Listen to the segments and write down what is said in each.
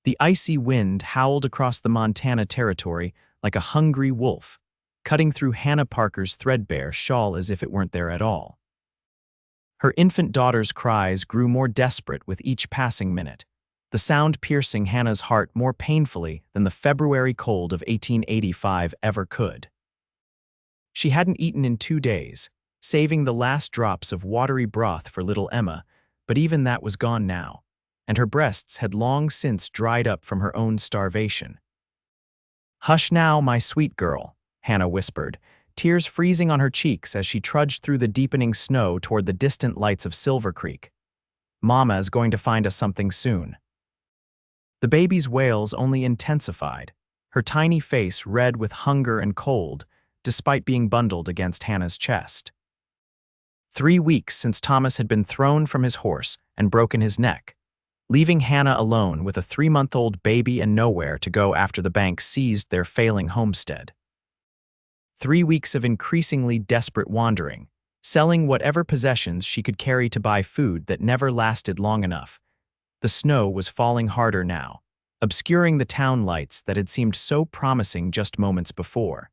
The icy wind howled across the Montana territory like a hungry wolf, cutting through Hannah Parker's threadbare shawl as if it weren't there at all. Her infant daughter's cries grew more desperate with each passing minute, the sound piercing Hannah's heart more painfully than the February cold of 1885 ever could. She hadn't eaten in 2 days, saving the last drops of watery broth for little Emma, but even that was gone now, and her breasts had long since dried up from her own starvation. "Hush now, my sweet girl," Hannah whispered, tears freezing on her cheeks as she trudged through the deepening snow toward the distant lights of Silver Creek. "Mama is going to find us something soon." The baby's wails only intensified, her tiny face red with hunger and cold, despite being bundled against Hannah's chest. 3 weeks since Thomas had been thrown from his horse and broken his neck, leaving Hannah alone with a 3-month-old baby and nowhere to go after the bank seized their failing homestead. 3 weeks of increasingly desperate wandering, selling whatever possessions she could carry to buy food that never lasted long enough. The snow was falling harder now, obscuring the town lights that had seemed so promising just moments before.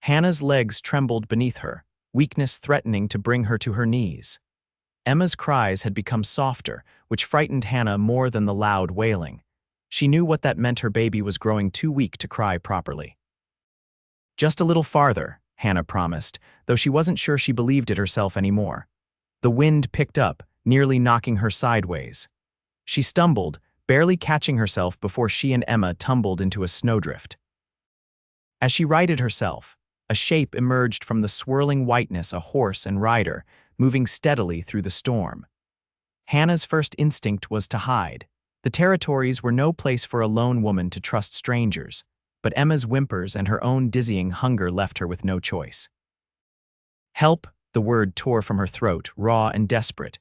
Hannah's legs trembled beneath her, weakness threatening to bring her to her knees. Emma's cries had become softer, which frightened Hannah more than the loud wailing. She knew what that meant: her baby was growing too weak to cry properly. "Just a little farther," Hannah promised, though she wasn't sure she believed it herself anymore. The wind picked up, nearly knocking her sideways. She stumbled, barely catching herself before she and Emma tumbled into a snowdrift. As she righted herself, a shape emerged from the swirling whiteness, a horse and rider, moving steadily through the storm. Hannah's first instinct was to hide. The territories were no place for a lone woman to trust strangers, but Emma's whimpers and her own dizzying hunger left her with no choice. "Help," the word tore from her throat, raw and desperate.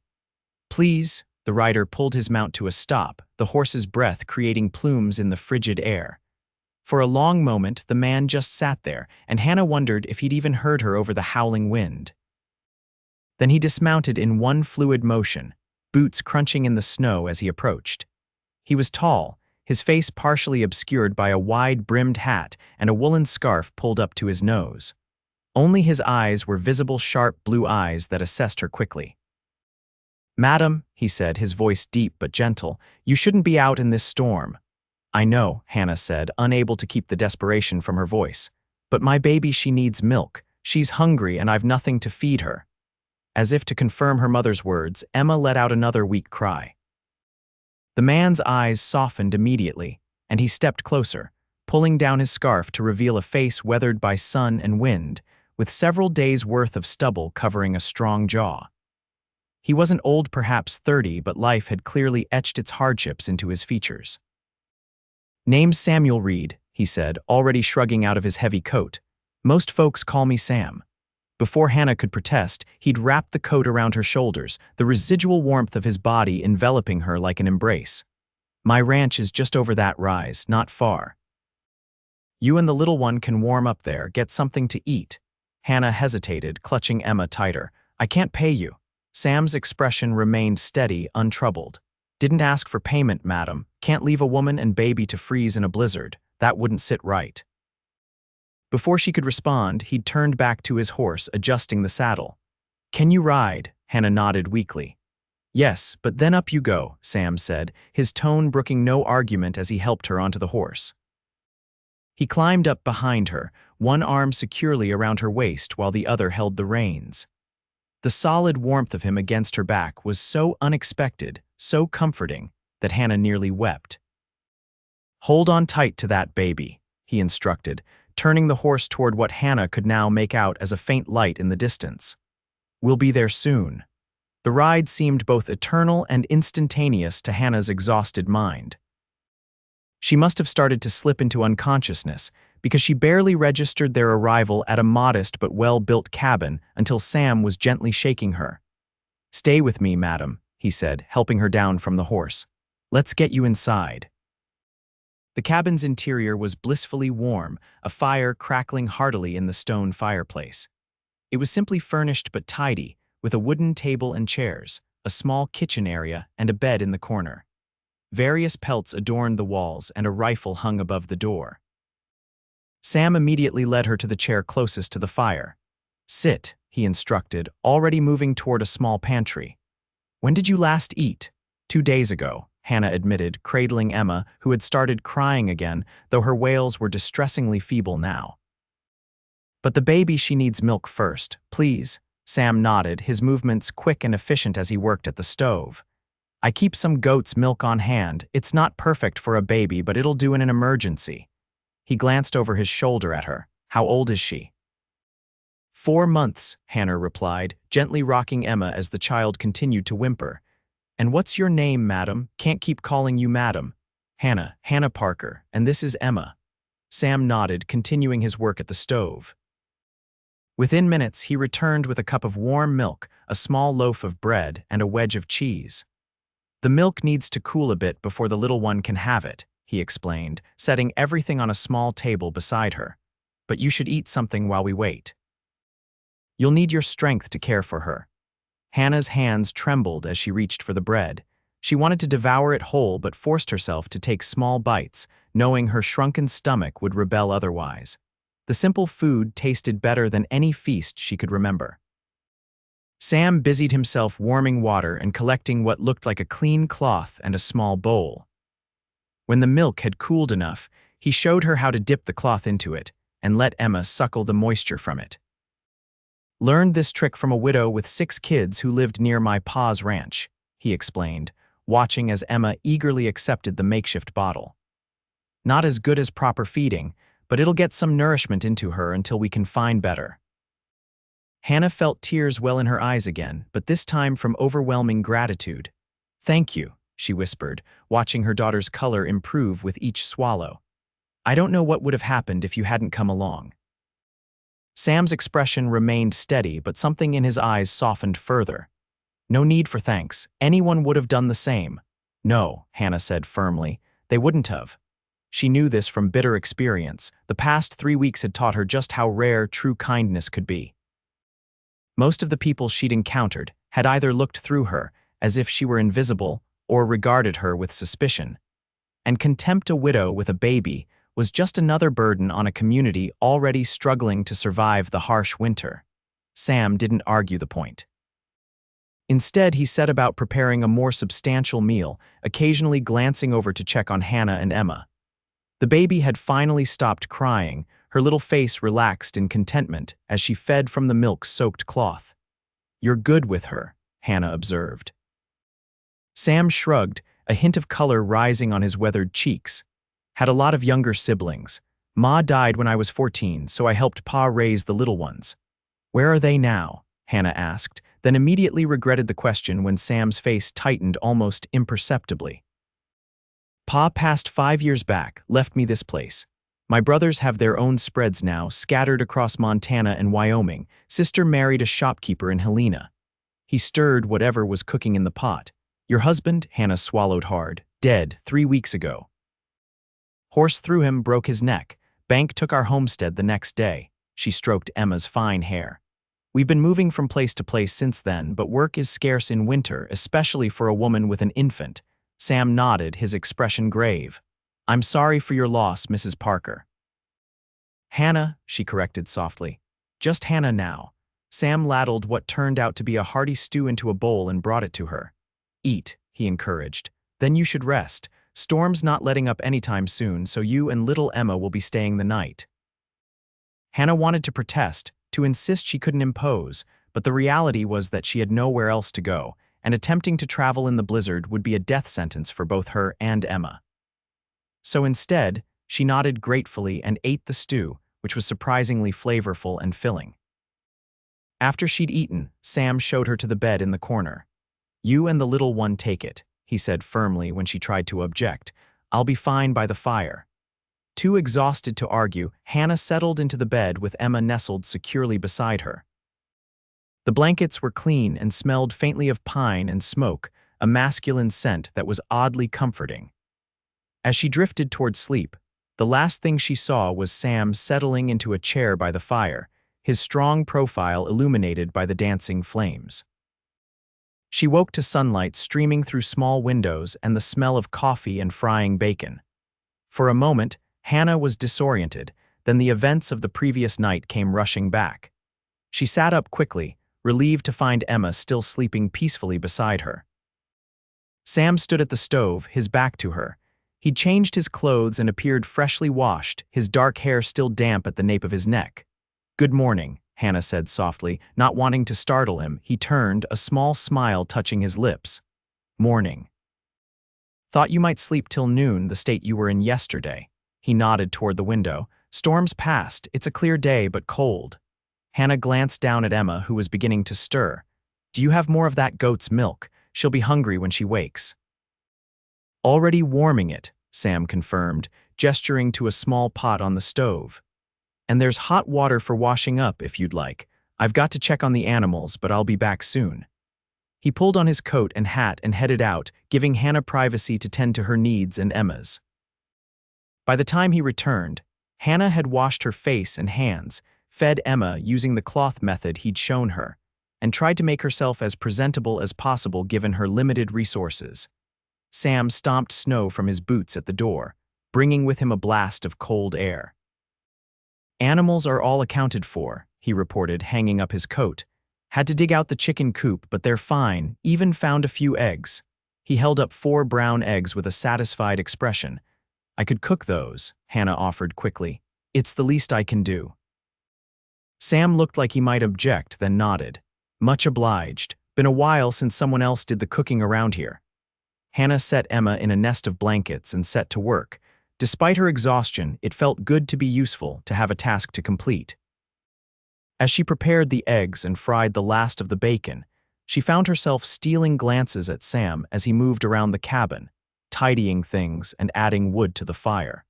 "Please," the rider pulled his mount to a stop, the horse's breath creating plumes in the frigid air. For a long moment, the man just sat there, and Hannah wondered if he'd even heard her over the howling wind. Then he dismounted in one fluid motion, boots crunching in the snow as he approached. He was tall, his face partially obscured by a wide-brimmed hat and a woolen scarf pulled up to his nose. Only his eyes were visible, sharp blue eyes that assessed her quickly. "Madam," he said, his voice deep but gentle, "you shouldn't be out in this storm." "I know," Hannah said, unable to keep the desperation from her voice. "But my baby, she needs milk. She's hungry and I've nothing to feed her." As if to confirm her mother's words, Emma let out another weak cry. The man's eyes softened immediately, and he stepped closer, pulling down his scarf to reveal a face weathered by sun and wind, with several days' worth of stubble covering a strong jaw. He wasn't old, perhaps 30, but life had clearly etched its hardships into his features. "Name's Samuel Reed," he said, already shrugging out of his heavy coat. "Most folks call me Sam." Before Hannah could protest, he'd wrapped the coat around her shoulders, the residual warmth of his body enveloping her like an embrace. "My ranch is just over that rise, not far. You and the little one can warm up there, get something to eat." Hannah hesitated, clutching Emma tighter. "I can't pay you." Sam's expression remained steady, untroubled. "Didn't ask for payment, madam. Can't leave a woman and baby to freeze in a blizzard. That wouldn't sit right." Before she could respond, he'd turned back to his horse, adjusting the saddle. "Can you ride?" Hannah nodded weakly. "Yes, but then up you go," Sam said, his tone brooking no argument as he helped her onto the horse. He climbed up behind her, one arm securely around her waist while the other held the reins. The solid warmth of him against her back was so unexpected, so comforting, that Hannah nearly wept. "Hold on tight to that baby," he instructed, turning the horse toward what Hannah could now make out as a faint light in the distance. "We'll be there soon." The ride seemed both eternal and instantaneous to Hannah's exhausted mind. She must have started to slip into unconsciousness, because she barely registered their arrival at a modest but well-built cabin until Sam was gently shaking her. "Stay with me, madam," he said, helping her down from the horse. "Let's get you inside." The cabin's interior was blissfully warm, a fire crackling heartily in the stone fireplace. It was simply furnished but tidy, with a wooden table and chairs, a small kitchen area, and a bed in the corner. Various pelts adorned the walls, and a rifle hung above the door. Sam immediately led her to the chair closest to the fire. "Sit," he instructed, already moving toward a small pantry. "When did you last eat?" 2 days ago, Hannah admitted, cradling Emma, who had started crying again, though her wails were distressingly feeble now. "But the baby, she needs milk first, please." Sam nodded, his movements quick and efficient as he worked at the stove. "I keep some goat's milk on hand. It's not perfect for a baby, but it'll do in an emergency." He glanced over his shoulder at her. "How old is she?" 4 months, Hannah replied, gently rocking Emma as the child continued to whimper. "And what's your name, madam? Can't keep calling you madam." Hannah Parker, and this is Emma." Sam nodded, continuing his work at the stove. Within minutes, he returned with a cup of warm milk, a small loaf of bread, and a wedge of cheese. "The milk needs to cool a bit before the little one can have it," he explained, setting everything on a small table beside her. "But you should eat something while we wait. You'll need your strength to care for her." Hannah's hands trembled as she reached for the bread. She wanted to devour it whole but forced herself to take small bites, knowing her shrunken stomach would rebel otherwise. The simple food tasted better than any feast she could remember. Sam busied himself warming water and collecting what looked like a clean cloth and a small bowl. When the milk had cooled enough, he showed her how to dip the cloth into it and let Emma suckle the moisture from it. "Learned this trick from a widow with 6 kids who lived near my pa's ranch," he explained, watching as Emma eagerly accepted the makeshift bottle. "Not as good as proper feeding, but it'll get some nourishment into her until we can find better." Hannah felt tears well in her eyes again, but this time from overwhelming gratitude. "Thank you," she whispered, watching her daughter's color improve with each swallow. "I don't know what would have happened if you hadn't come along." Sam's expression remained steady, but something in his eyes softened further. "No need for thanks. Anyone would have done the same." "No," Hannah said firmly. "They wouldn't have." She knew this from bitter experience. The past 3 weeks had taught her just how rare true kindness could be. Most of the people she'd encountered had either looked through her, as if she were invisible, or regarded her with suspicion. And contempt a widow with a baby was just another burden on a community already struggling to survive the harsh winter. Sam didn't argue the point. Instead, he set about preparing a more substantial meal, occasionally glancing over to check on Hannah and Emma. The baby had finally stopped crying, her little face relaxed in contentment as she fed from the milk-soaked cloth. "You're good with her," Hannah observed. Sam shrugged, a hint of color rising on his weathered cheeks. "Had a lot of younger siblings. Ma died when I was 14, so I helped Pa raise the little ones." "Where are they now?" Hannah asked, then immediately regretted the question when Sam's face tightened almost imperceptibly. "Pa passed 5 years back, left me this place. My brothers have their own spreads now, scattered across Montana and Wyoming. Sister married a shopkeeper in Helena." He stirred whatever was cooking in the pot. "Your husband," Hannah swallowed hard, "dead 3 weeks ago. Horse threw him, broke his neck. Bank took our homestead the next day." She stroked Emma's fine hair. "We've been moving from place to place since then, but work is scarce in winter, especially for a woman with an infant." Sam nodded, his expression grave. "I'm sorry for your loss, Mrs. Parker." "Hannah," she corrected softly. "Just Hannah now." Sam ladled what turned out to be a hearty stew into a bowl and brought it to her. "Eat," he encouraged. "Then you should rest. Storm's not letting up anytime soon, so you and little Emma will be staying the night." Hannah wanted to protest, to insist she couldn't impose, but the reality was that she had nowhere else to go, and attempting to travel in the blizzard would be a death sentence for both her and Emma. So instead, she nodded gratefully and ate the stew, which was surprisingly flavorful and filling. After she'd eaten, Sam showed her to the bed in the corner. "You and the little one take it," he said firmly when she tried to object. "I'll be fine by the fire." Too exhausted to argue, Hannah settled into the bed with Emma nestled securely beside her. The blankets were clean and smelled faintly of pine and smoke, a masculine scent that was oddly comforting. As she drifted toward sleep, the last thing she saw was Sam settling into a chair by the fire, his strong profile illuminated by the dancing flames. She woke to sunlight streaming through small windows and the smell of coffee and frying bacon. For a moment, Hannah was disoriented, then the events of the previous night came rushing back. She sat up quickly, relieved to find Emma still sleeping peacefully beside her. Sam stood at the stove, his back to her. He'd changed his clothes and appeared freshly washed, his dark hair still damp at the nape of his neck. "Good morning," Hannah said softly, not wanting to startle him. He turned, a small smile touching his lips. "Morning. Thought you might sleep till noon, the state you were in yesterday." He nodded toward the window. "Storm's past. It's a clear day, but cold." Hannah glanced down at Emma, who was beginning to stir. "Do you have more of that goat's milk? She'll be hungry when she wakes." "Already warming it," Sam confirmed, gesturing to a small pot on the stove. "And there's hot water for washing up if you'd like. I've got to check on the animals, but I'll be back soon." He pulled on his coat and hat and headed out, giving Hannah privacy to tend to her needs and Emma's. By the time he returned, Hannah had washed her face and hands, fed Emma using the cloth method he'd shown her, and tried to make herself as presentable as possible given her limited resources. Sam stomped snow from his boots at the door, bringing with him a blast of cold air. "Animals are all accounted for," he reported, hanging up his coat. "Had to dig out the chicken coop, but they're fine, even found a few eggs." He held up 4 brown eggs with a satisfied expression. "I could cook those," Hannah offered quickly. "It's the least I can do." Sam looked like he might object, then nodded. "Much obliged. Been a while since someone else did the cooking around here." Hannah set Emma in a nest of blankets and set to work. Despite her exhaustion, it felt good to be useful, to have a task to complete. As she prepared the eggs and fried the last of the bacon, she found herself stealing glances at Sam as he moved around the cabin, tidying things and adding wood to the fire.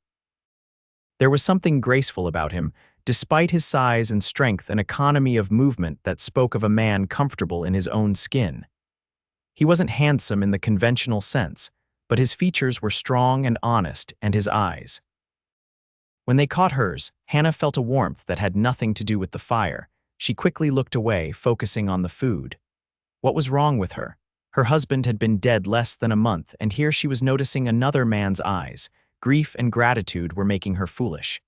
There was something graceful about him, despite his size and strength, an economy of movement that spoke of a man comfortable in his own skin. He wasn't handsome in the conventional sense, but his features were strong and honest, and his eyes. When they caught hers, Hannah felt a warmth that had nothing to do with the fire. She quickly looked away, focusing on the food. What was wrong with her? Her husband had been dead less than a month, and here she was noticing another man's eyes. Grief and gratitude were making her foolish.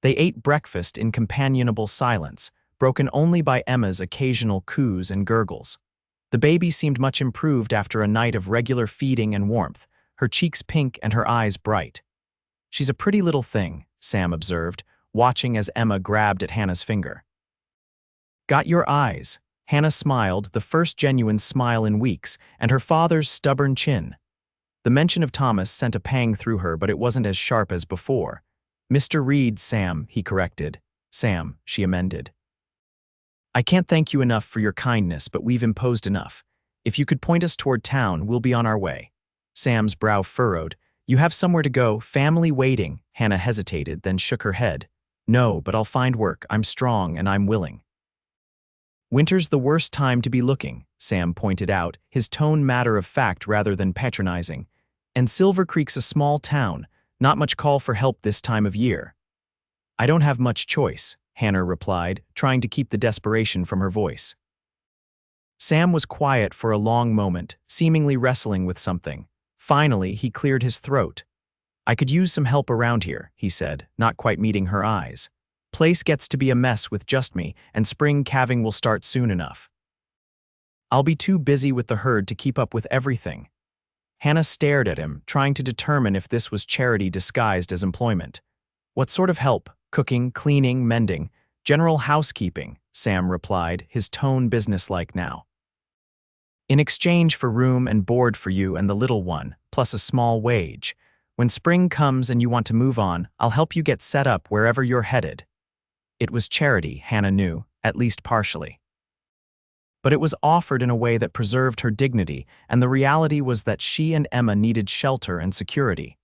They ate breakfast in companionable silence, broken only by Emma's occasional coos and gurgles. The baby seemed much improved after a night of regular feeding and warmth, her cheeks pink and her eyes bright. "She's a pretty little thing," Sam observed, watching as Emma grabbed at Hannah's finger. "Got your eyes." Hannah smiled, the first genuine smile in weeks, and her father's stubborn chin. The mention of Thomas sent a pang through her, but it wasn't as sharp as before. "Mr. Reed, Sam," he corrected. "Sam," she amended. "I can't thank you enough for your kindness, but we've imposed enough. If you could point us toward town, we'll be on our way." Sam's brow furrowed. "You have somewhere to go, family waiting." Hannah hesitated, then shook her head. "No, but I'll find work. I'm strong and I'm willing." "Winter's the worst time to be looking," Sam pointed out, his tone matter of fact rather than patronizing. "And Silver Creek's a small town, not much call for help this time of year." "I don't have much choice," Hannah replied, trying to keep the desperation from her voice. Sam was quiet for a long moment, seemingly wrestling with something. Finally, he cleared his throat. "I could use some help around here," he said, not quite meeting her eyes. "Place gets to be a mess with just me, and spring calving will start soon enough. I'll be too busy with the herd to keep up with everything." Hannah stared at him, trying to determine if this was charity disguised as employment. "What sort of help? Cooking, cleaning, mending, general housekeeping," Sam replied, his tone businesslike now. "In exchange for room and board for you and the little one, plus a small wage. When spring comes and you want to move on, I'll help you get set up wherever you're headed." It was charity, Hannah knew, at least partially. But it was offered in a way that preserved her dignity, and the reality was that she and Emma needed shelter and security.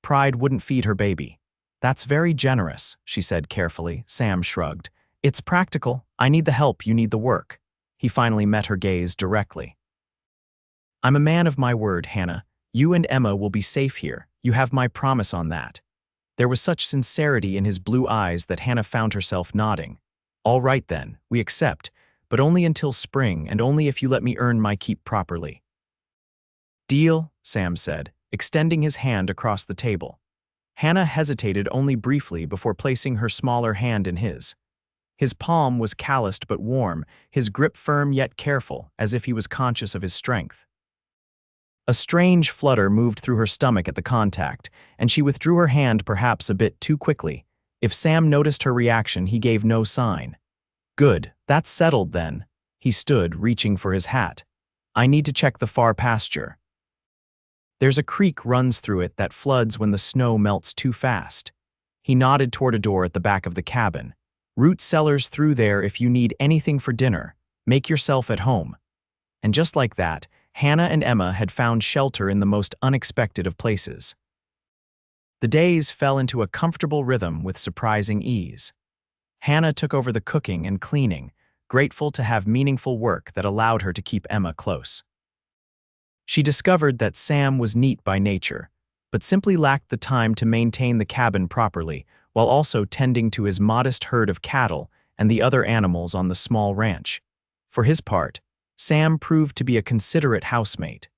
Pride wouldn't feed her baby. "That's very generous," she said carefully. Sam shrugged. "It's practical. I need the help, you need the work." He finally met her gaze directly. "I'm a man of my word, Hannah. You and Emma will be safe here. You have my promise on that." There was such sincerity in his blue eyes that Hannah found herself nodding. "All right then, we accept, but only until spring and only if you let me earn my keep properly." "Deal," Sam said, extending his hand across the table. Hannah hesitated only briefly before placing her smaller hand in his. His palm was calloused but warm, his grip firm yet careful, as if he was conscious of his strength. A strange flutter moved through her stomach at the contact, and she withdrew her hand perhaps a bit too quickly. If Sam noticed her reaction, he gave no sign. "Good, that's settled then." He stood, reaching for his hat. "I need to check the far pasture. There's a creek runs through it that floods when the snow melts too fast." He nodded toward a door at the back of the cabin. "Root cellars through there if you need anything for dinner. Make yourself at home." And just like that, Hannah and Emma had found shelter in the most unexpected of places. The days fell into a comfortable rhythm with surprising ease. Hannah took over the cooking and cleaning, grateful to have meaningful work that allowed her to keep Emma close. She discovered that Sam was neat by nature, but simply lacked the time to maintain the cabin properly, while also tending to his modest herd of cattle and the other animals on the small ranch. For his part, Sam proved to be a considerate housemate.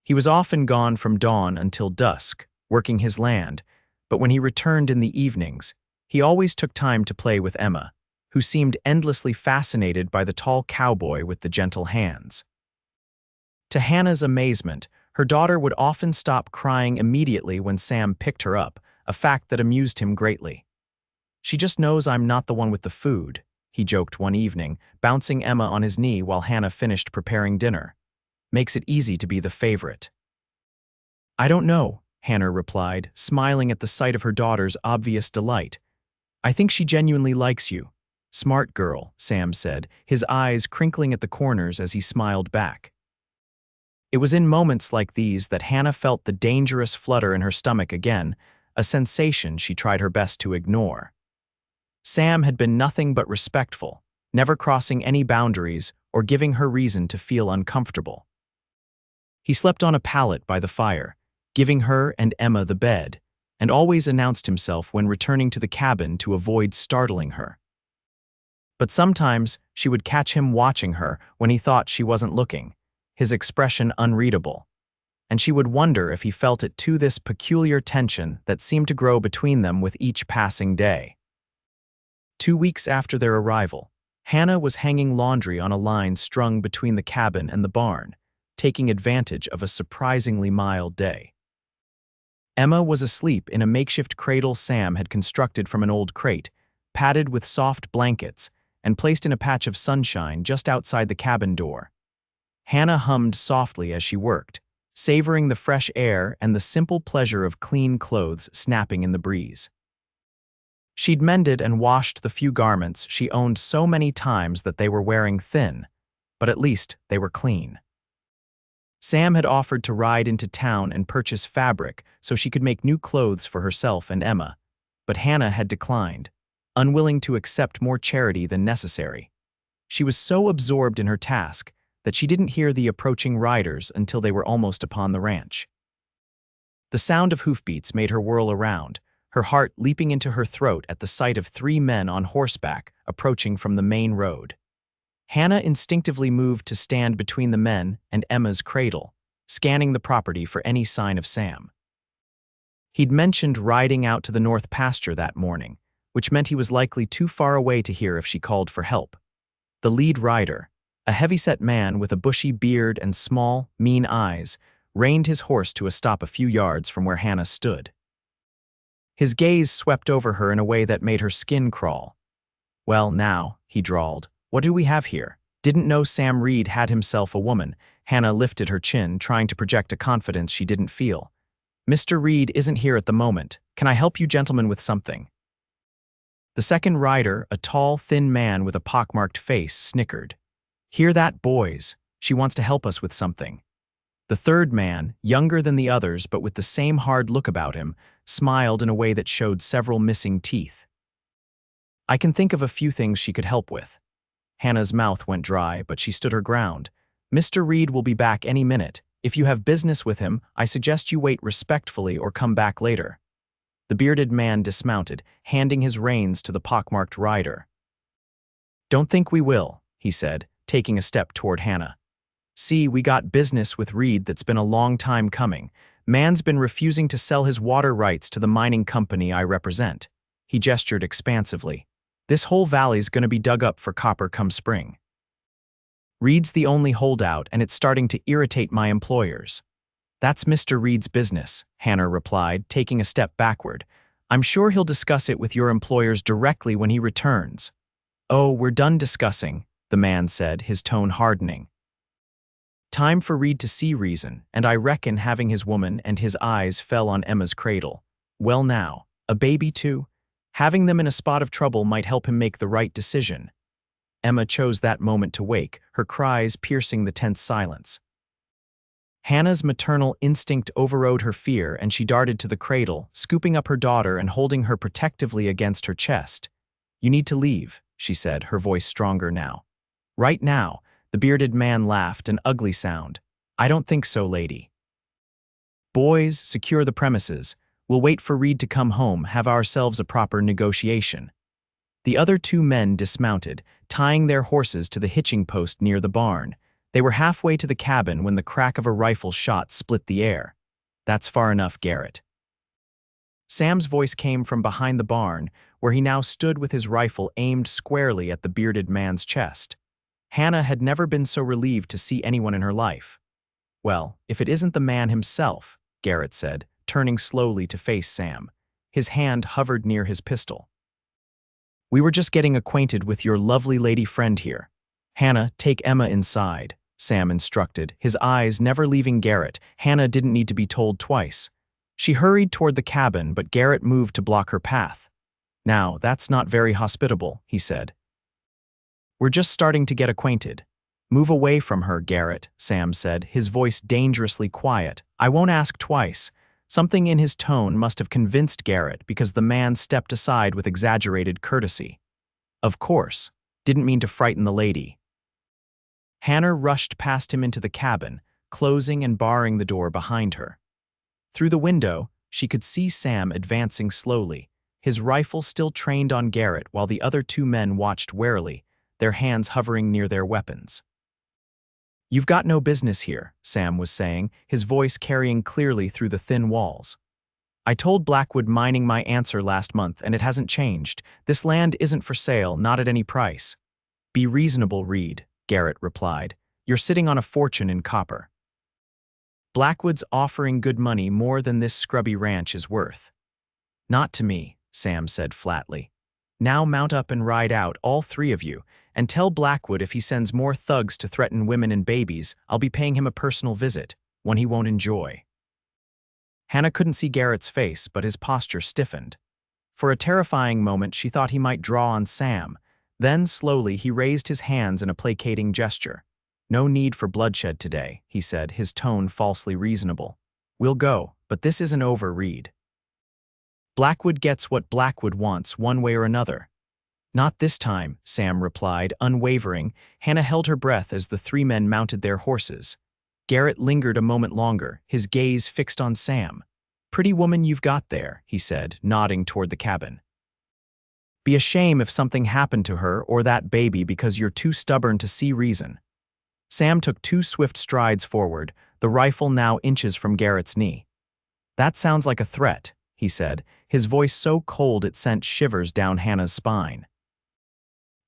He was often gone from dawn until dusk, working his land, but when he returned in the evenings, he always took time to play with Emma, who seemed endlessly fascinated by the tall cowboy with the gentle hands. To Hannah's amazement, her daughter would often stop crying immediately when Sam picked her up, a fact that amused him greatly. "She just knows I'm not the one with the food," he joked one evening, bouncing Emma on his knee while Hannah finished preparing dinner. "Makes it easy to be the favorite." "I don't know," Hannah replied, smiling at the sight of her daughter's obvious delight. "I think she genuinely likes you." "Smart girl," Sam said, his eyes crinkling at the corners as he smiled back. It was in moments like these that Hannah felt the dangerous flutter in her stomach again, a sensation she tried her best to ignore. Sam had been nothing but respectful, never crossing any boundaries or giving her reason to feel uncomfortable. He slept on a pallet by the fire, giving her and Emma the bed, and always announced himself when returning to the cabin to avoid startling her. But sometimes she would catch him watching her when he thought she wasn't looking, his expression unreadable, and she would wonder if he felt it too, this peculiar tension that seemed to grow between them with each passing day. 2 weeks after their arrival, Hannah was hanging laundry on a line strung between the cabin and the barn, taking advantage of a surprisingly mild day. Emma was asleep in a makeshift cradle Sam had constructed from an old crate, padded with soft blankets, and placed in a patch of sunshine just outside the cabin door. Hannah hummed softly as she worked, savoring the fresh air and the simple pleasure of clean clothes snapping in the breeze. She'd mended and washed the few garments she owned so many times that they were wearing thin, but at least they were clean. Sam had offered to ride into town and purchase fabric so she could make new clothes for herself and Emma, but Hannah had declined, unwilling to accept more charity than necessary. She was so absorbed in her task that she didn't hear the approaching riders until they were almost upon the ranch. The sound of hoofbeats made her whirl around, her heart leaping into her throat at the sight of 3 men on horseback approaching from the main road. Hannah instinctively moved to stand between the men and Emma's cradle, scanning the property for any sign of Sam. He'd mentioned riding out to the north pasture that morning, which meant he was likely too far away to hear if she called for help. The lead rider, a heavyset man with a bushy beard and small, mean eyes, reined his horse to a stop a few yards from where Hannah stood. His gaze swept over her in a way that made her skin crawl. "Well, now," he drawled, "what do we have here? Didn't know Sam Reed had himself a woman." Hannah lifted her chin, trying to project a confidence she didn't feel. "Mr. Reed isn't here at the moment. Can I help you gentlemen with something?" The second rider, a tall, thin man with a pockmarked face, snickered. "Hear that, boys? She wants to help us with something." The third man, younger than the others but with the same hard look about him, smiled in a way that showed several missing teeth. "I can think of a few things she could help with." Hannah's mouth went dry, but she stood her ground. "Mr. Reed will be back any minute. If you have business with him, I suggest you wait respectfully or come back later." The bearded man dismounted, handing his reins to the pockmarked rider. "Don't think we will," he said, taking a step toward Hannah. See, we got business with Reed that's been a long time coming. Man's been refusing to sell his water rights to the mining company I represent. He gestured expansively. This whole valley's gonna be dug up for copper come spring. Reed's the only holdout, and it's starting to irritate my employers. That's Mr. Reed's business, Hannah replied, taking a step backward. I'm sure he'll discuss it with your employers directly when he returns. Oh, we're done discussing, the man said, his tone hardening. Time for Reed to see reason, and I reckon having his woman, and his eyes fell on Emma's cradle. Well now, a baby too? Having them in a spot of trouble might help him make the right decision. Emma chose that moment to wake, her cries piercing the tense silence. Hannah's maternal instinct overrode her fear, and she darted to the cradle, scooping up her daughter and holding her protectively against her chest. You need to leave, she said, her voice stronger now. Right now, the bearded man laughed, an ugly sound. I don't think so, lady. Boys, secure the premises. We'll wait for Reed to come home, have ourselves a proper negotiation. The other two men dismounted, tying their horses to the hitching post near the barn. They were halfway to the cabin when the crack of a rifle shot split the air. That's far enough, Garrett. Sam's voice came from behind the barn, where he now stood with his rifle aimed squarely at the bearded man's chest. Hannah had never been so relieved to see anyone in her life. Well, if it isn't the man himself, Garrett said, turning slowly to face Sam. His hand hovered near his pistol. We were just getting acquainted with your lovely lady friend here. Hannah, take Emma inside, Sam instructed, his eyes never leaving Garrett. Hannah didn't need to be told twice. She hurried toward the cabin, but Garrett moved to block her path. Now, that's not very hospitable, he said. We're just starting to get acquainted. Move away from her, Garrett, Sam said, his voice dangerously quiet. I won't ask twice. Something in his tone must have convinced Garrett because the man stepped aside with exaggerated courtesy. Of course, didn't mean to frighten the lady. Hannah rushed past him into the cabin, closing and barring the door behind her. Through the window, she could see Sam advancing slowly, his rifle still trained on Garrett while the other two men watched warily, their hands hovering near their weapons. You've got no business here, Sam was saying, his voice carrying clearly through the thin walls. I told Blackwood Mining my answer last month, and it hasn't changed. This land isn't for sale, not at any price. Be reasonable, Reed, Garrett replied. You're sitting on a fortune in copper. Blackwood's offering good money more than this scrubby ranch is worth. Not to me, Sam said flatly. Now mount up and ride out, all three of you, and tell Blackwood if he sends more thugs to threaten women and babies, I'll be paying him a personal visit, one he won't enjoy. Hannah couldn't see Garrett's face, but his posture stiffened. For a terrifying moment, she thought he might draw on Sam. Then, slowly, he raised his hands in a placating gesture. No need for bloodshed today, he said, his tone falsely reasonable. We'll go, but this isn't over, Reed. Blackwood gets what Blackwood wants, one way or another. Not this time, Sam replied, unwavering. Hannah held her breath as the three men mounted their horses. Garrett lingered a moment longer, his gaze fixed on Sam. Pretty woman you've got there, he said, nodding toward the cabin. Be a shame if something happened to her or that baby because you're too stubborn to see reason. Sam took 2 swift strides forward, the rifle now inches from Garrett's knee. That sounds like a threat, he said, his voice so cold it sent shivers down Hannah's spine.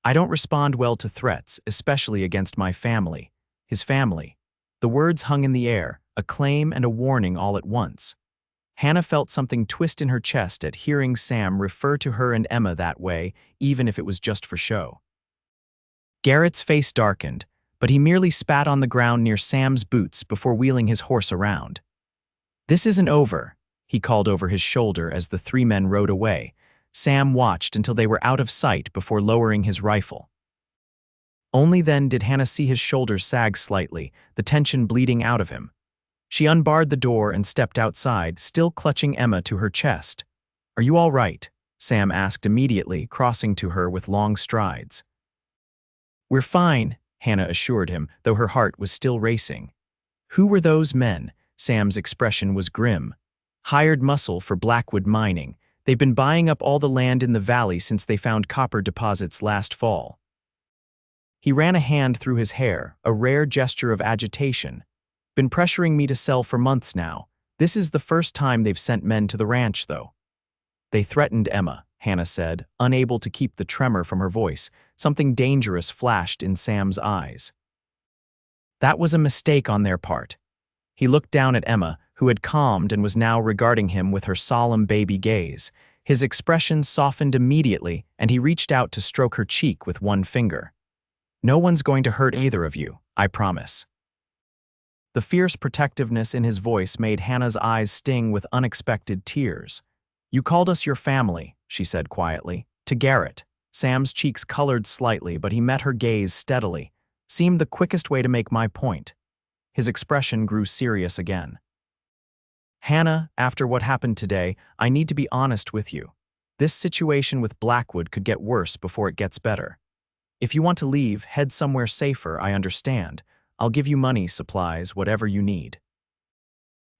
I don't respond well to threats, especially against my family. His family. The words hung in the air, a claim and a warning all at once. Hannah felt something twist in her chest at hearing Sam refer to her and Emma that way, even if it was just for show. Garrett's face darkened, but he merely spat on the ground near Sam's boots before wheeling his horse around. This isn't over, he called over his shoulder as the 3 men rode away. Sam watched until they were out of sight before lowering his rifle. Only then did Hannah see his shoulders sag slightly, the tension bleeding out of him. She unbarred the door and stepped outside, still clutching Emma to her chest. Are you all right? Sam asked immediately, crossing to her with long strides. We're fine, Hannah assured him, though her heart was still racing. Who were those men? Sam's expression was grim. Hired muscle for Blackwood Mining. They've been buying up all the land in the valley since they found copper deposits last fall. He ran a hand through his hair, a rare gesture of agitation. Been pressuring me to sell for months now. This is the first time they've sent men to the ranch, though. They threatened Emma, Hannah said, unable to keep the tremor from her voice. Something dangerous flashed in Sam's eyes. That was a mistake on their part. He looked down at Emma, who had calmed and was now regarding him with her solemn baby gaze. His expression softened immediately, and he reached out to stroke her cheek with one finger. No one's going to hurt either of you, I promise. The fierce protectiveness in his voice made Hannah's eyes sting with unexpected tears. You called us your family, she said quietly. To Garrett. Sam's cheeks colored slightly, but he met her gaze steadily. Seemed the quickest way to make my point. His expression grew serious again. Hannah, after what happened today, I need to be honest with you. This situation with Blackwood could get worse before it gets better. If you want to leave, head somewhere safer, I understand. I'll give you money, supplies, whatever you need.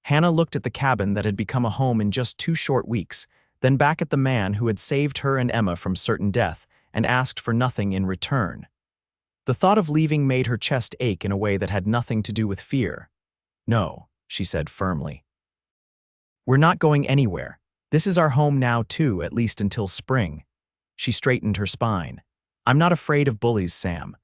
Hannah looked at the cabin that had become a home in just 2 short weeks, then back at the man who had saved her and Emma from certain death and asked for nothing in return. The thought of leaving made her chest ache in a way that had nothing to do with fear. No, she said firmly. We're not going anywhere. This is our home now too, at least until spring. She straightened her spine. I'm not afraid of bullies, Sam.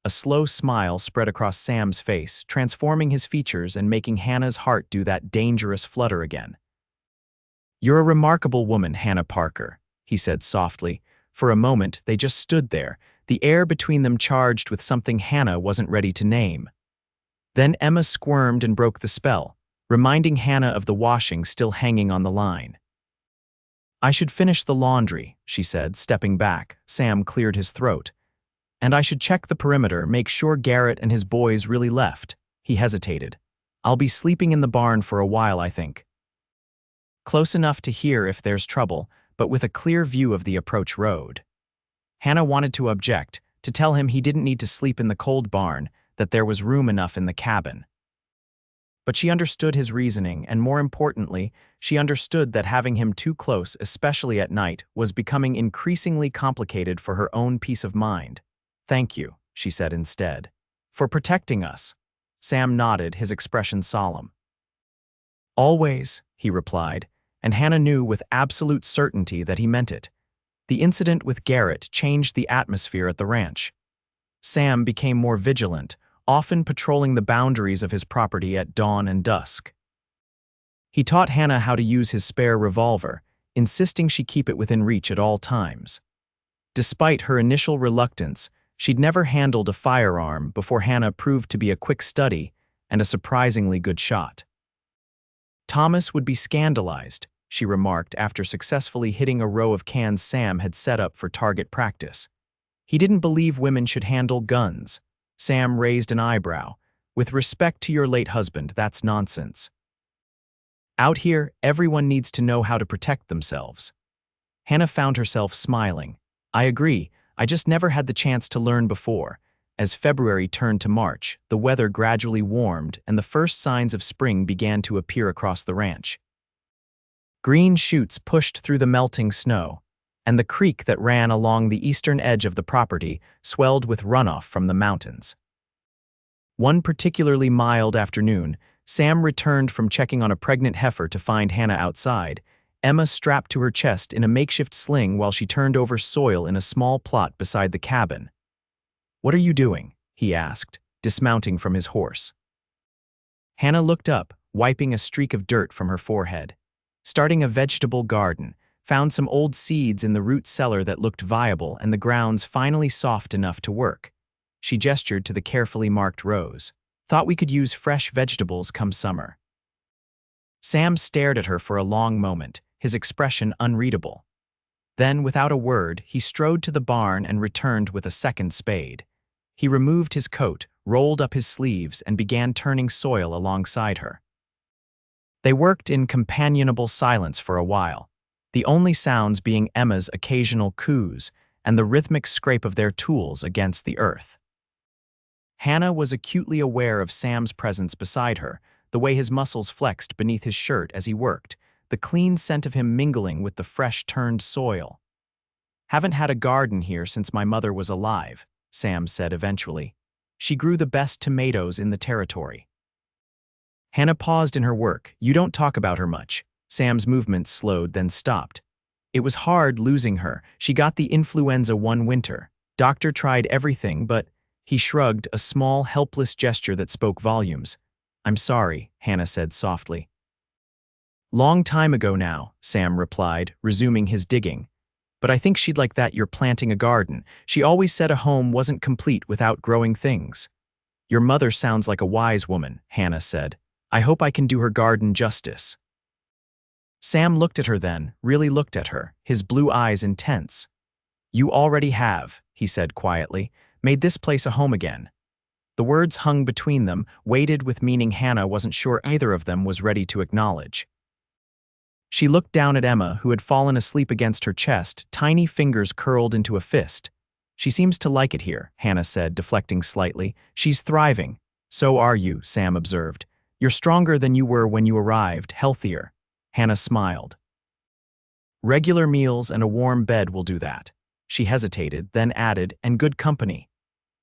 A slow smile spread across Sam's face, transforming his features and making Hannah's heart do that dangerous flutter again. You're a remarkable woman, Hannah Parker, he said softly. For a moment, they just stood there, the air between them charged with something Hannah wasn't ready to name. Then Emma squirmed and broke the spell, reminding Hannah of the washing still hanging on the line. I should finish the laundry, she said, stepping back. Sam cleared his throat. And I should check the perimeter, make sure Garrett and his boys really left. He hesitated. I'll be sleeping in the barn for a while, I think. Close enough to hear if there's trouble, but with a clear view of the approach road. Hannah wanted to object, to tell him he didn't need to sleep in the cold barn, that there was room enough in the cabin. But she understood his reasoning, and more importantly, she understood that having him too close, especially at night, was becoming increasingly complicated for her own peace of mind. Thank you, she said instead. For protecting us. Sam nodded, his expression solemn. Always, he replied, and Hannah knew with absolute certainty that he meant it. The incident with Garrett changed the atmosphere at the ranch. Sam became more vigilant, often patrolling the boundaries of his property at dawn and dusk. He taught Hannah how to use his spare revolver, insisting she keep it within reach at all times. Despite her initial reluctance, she'd never handled a firearm before Hannah proved to be a quick study and a surprisingly good shot. Thomas would be scandalized, she remarked after successfully hitting a row of cans Sam had set up for target practice. He didn't believe women should handle guns. Sam raised an eyebrow. With respect to your late husband, that's nonsense. Out here, everyone needs to know how to protect themselves. Hannah found herself smiling. I agree, I just never had the chance to learn before. As February turned to March, the weather gradually warmed and the first signs of spring began to appear across the ranch. Green shoots pushed through the melting snow, and the creek that ran along the eastern edge of the property swelled with runoff from the mountains. One particularly mild afternoon, Sam returned from checking on a pregnant heifer to find Hannah outside, Emma strapped to her chest in a makeshift sling while she turned over soil in a small plot beside the cabin. What are you doing? He asked, dismounting from his horse. Hannah looked up, wiping a streak of dirt from her forehead. Starting a vegetable garden, found some old seeds in the root cellar that looked viable and the grounds finally soft enough to work. She gestured to the carefully marked rows. Thought we could use fresh vegetables come summer. Sam stared at her for a long moment, his expression unreadable. Then, without a word, he strode to the barn and returned with a second spade. He removed his coat, rolled up his sleeves, and began turning soil alongside her. They worked in companionable silence for a while, the only sounds being Emma's occasional coos and the rhythmic scrape of their tools against the earth. Hannah was acutely aware of Sam's presence beside her, the way his muscles flexed beneath his shirt as he worked, the clean scent of him mingling with the fresh-turned soil. Haven't had a garden here since my mother was alive, Sam said eventually. She grew the best tomatoes in the territory. Hannah paused in her work. You don't talk about her much. Sam's movements slowed, then stopped. It was hard losing her. She got the influenza one winter. Doctor tried everything, but he shrugged, a small, helpless gesture that spoke volumes. I'm sorry, Hannah said softly. Long time ago now, Sam replied, resuming his digging. But I think she'd like that you're planting a garden. She always said a home wasn't complete without growing things. Your mother sounds like a wise woman, Hannah said. I hope I can do her garden justice. Sam looked at her then, really looked at her, his blue eyes intense. You already have, he said quietly, made this place a home again. The words hung between them, weighted with meaning Hannah wasn't sure either of them was ready to acknowledge. She looked down at Emma, who had fallen asleep against her chest, tiny fingers curled into a fist. She seems to like it here, Hannah said, deflecting slightly. She's thriving. So are you, Sam observed. You're stronger than you were when you arrived, healthier. Hannah smiled. Regular meals and a warm bed will do that. She hesitated, then added, and good company.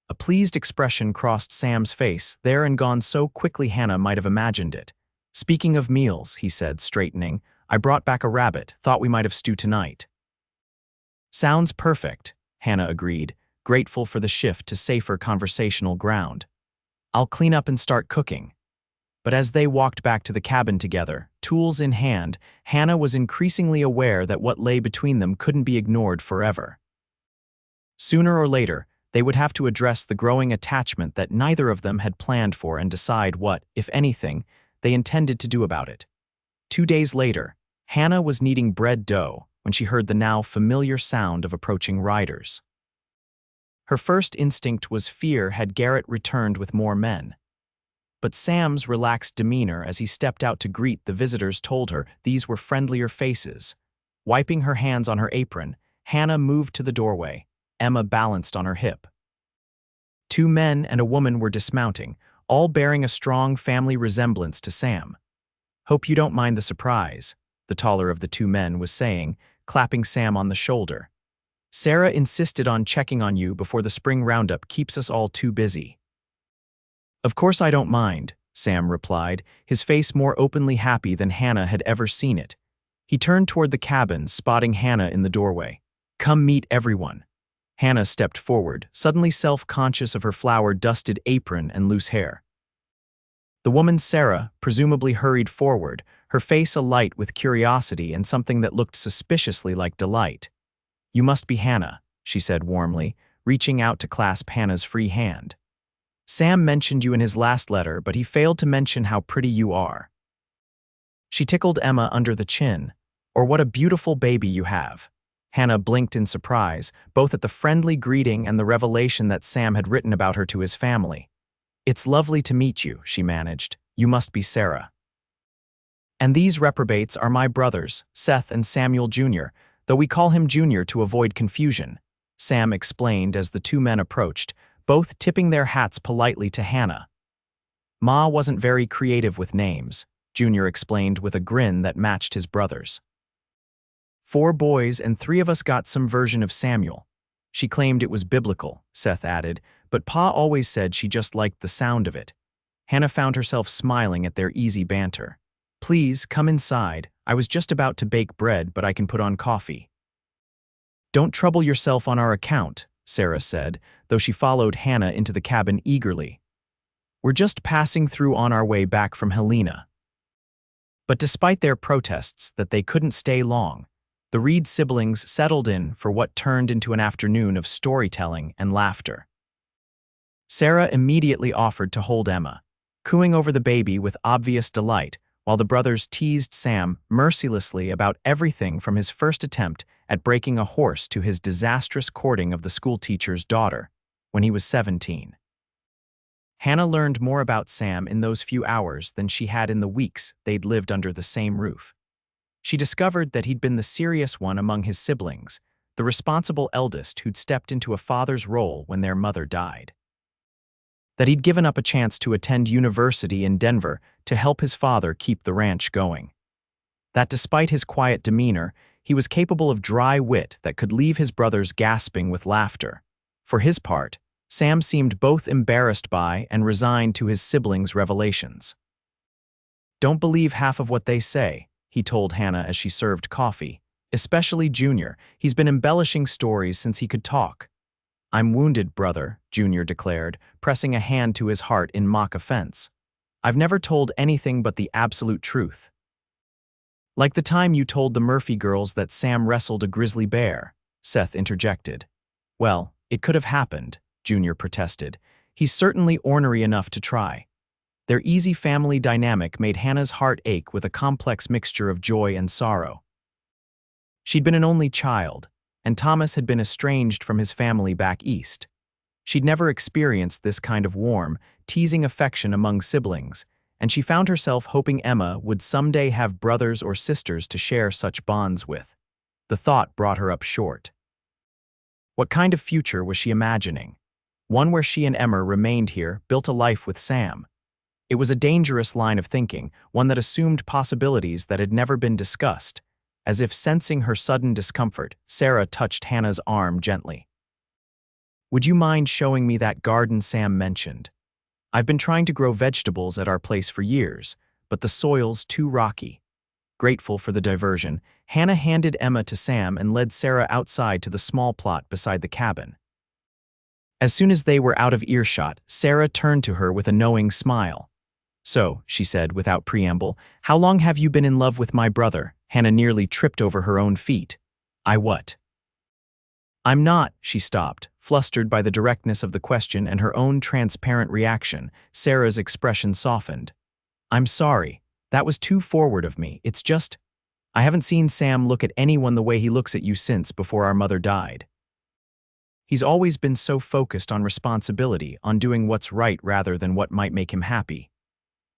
A pleased expression crossed Sam's face, there and gone so quickly Hannah might have imagined it. Speaking of meals, he said, straightening, I brought back a rabbit, thought we might have stew tonight. Sounds perfect, Hannah agreed, grateful for the shift to safer conversational ground. I'll clean up and start cooking. But as they walked back to the cabin together, tools in hand, Hannah was increasingly aware that what lay between them couldn't be ignored forever. Sooner or later, they would have to address the growing attachment that neither of them had planned for and decide what, if anything, they intended to do about it. 2 days later, Hannah was kneading bread dough when she heard the now familiar sound of approaching riders. Her first instinct was fear had Garrett returned with more men. But Sam's relaxed demeanor as he stepped out to greet the visitors told her these were friendlier faces. Wiping her hands on her apron, Hannah moved to the doorway, Emma balanced on her hip. 2 men and a woman were dismounting, all bearing a strong family resemblance to Sam. Hope you don't mind the surprise, the taller of the 2 men was saying, clapping Sam on the shoulder. Sarah insisted on checking on you before the spring roundup keeps us all too busy. Of course I don't mind, Sam replied, his face more openly happy than Hannah had ever seen it. He turned toward the cabin, spotting Hannah in the doorway. Come meet everyone. Hannah stepped forward, suddenly self-conscious of her flour-dusted apron and loose hair. The woman Sarah presumably hurried forward, her face alight with curiosity and something that looked suspiciously like delight. You must be Hannah, she said warmly, reaching out to clasp Hannah's free hand. Sam mentioned you in his last letter, but he failed to mention how pretty you are. She tickled Emma under the chin. Or what a beautiful baby you have. Hannah blinked in surprise, both at the friendly greeting and the revelation that Sam had written about her to his family. It's lovely to meet you, she managed. You must be Sarah. And these reprobates are my brothers, Seth and Samuel Jr., though we call him Junior to avoid confusion, Sam explained as the 2 men approached, both tipping their hats politely to Hannah. Ma wasn't very creative with names, Junior explained with a grin that matched his brother's. 4 boys and 3 of us got some version of Samuel. She claimed it was biblical, Seth added, but Pa always said she just liked the sound of it. Hannah found herself smiling at their easy banter. Please, come inside. I was just about to bake bread, but I can put on coffee. Don't trouble yourself on our account, Sarah said, though she followed Hannah into the cabin eagerly. We're just passing through on our way back from Helena. But despite their protests that they couldn't stay long, the Reed siblings settled in for what turned into an afternoon of storytelling and laughter. Sarah immediately offered to hold Emma, cooing over the baby with obvious delight, while the brothers teased Sam mercilessly about everything from his first attempt at breaking a horse to his disastrous courting of the schoolteacher's daughter when he was 17. Hannah learned more about Sam in those few hours than she had in the weeks they'd lived under the same roof. She discovered that he'd been the serious one among his siblings, the responsible eldest who'd stepped into a father's role when their mother died. That he'd given up a chance to attend university in Denver to help his father keep the ranch going. That despite his quiet demeanor, he was capable of dry wit that could leave his brothers gasping with laughter. For his part, Sam seemed both embarrassed by and resigned to his siblings' revelations. "Don't believe half of what they say," he told Hannah as she served coffee. "Especially Junior. He's been embellishing stories since he could talk." "I'm wounded, brother," Junior declared, pressing a hand to his heart in mock offense. "I've never told anything but the absolute truth." "Like the time you told the Murphy girls that Sam wrestled a grizzly bear," Seth interjected. "Well, it could have happened," Junior protested. "He's certainly ornery enough to try." Their easy family dynamic made Hannah's heart ache with a complex mixture of joy and sorrow. She'd been an only child, and Thomas had been estranged from his family back east. She'd never experienced this kind of warm, teasing affection among siblings, and she found herself hoping Emma would someday have brothers or sisters to share such bonds with. The thought brought her up short. What kind of future was she imagining? One where she and Emma remained here, built a life with Sam. It was a dangerous line of thinking, one that assumed possibilities that had never been discussed. As if sensing her sudden discomfort, Sarah touched Hannah's arm gently. "Would you mind showing me that garden Sam mentioned? I've been trying to grow vegetables at our place for years, but the soil's too rocky." Grateful for the diversion, Hannah handed Emma to Sam and led Sarah outside to the small plot beside the cabin. As soon as they were out of earshot, Sarah turned to her with a knowing smile. "So," she said without preamble, "how long have you been in love with my brother?" Hannah nearly tripped over her own feet. "I what?" "I'm not," she stopped, flustered by the directness of the question and her own transparent reaction. Sarah's expression softened. "I'm sorry. That was too forward of me. It's just, I haven't seen Sam look at anyone the way he looks at you since before our mother died. He's always been so focused on responsibility, on doing what's right rather than what might make him happy."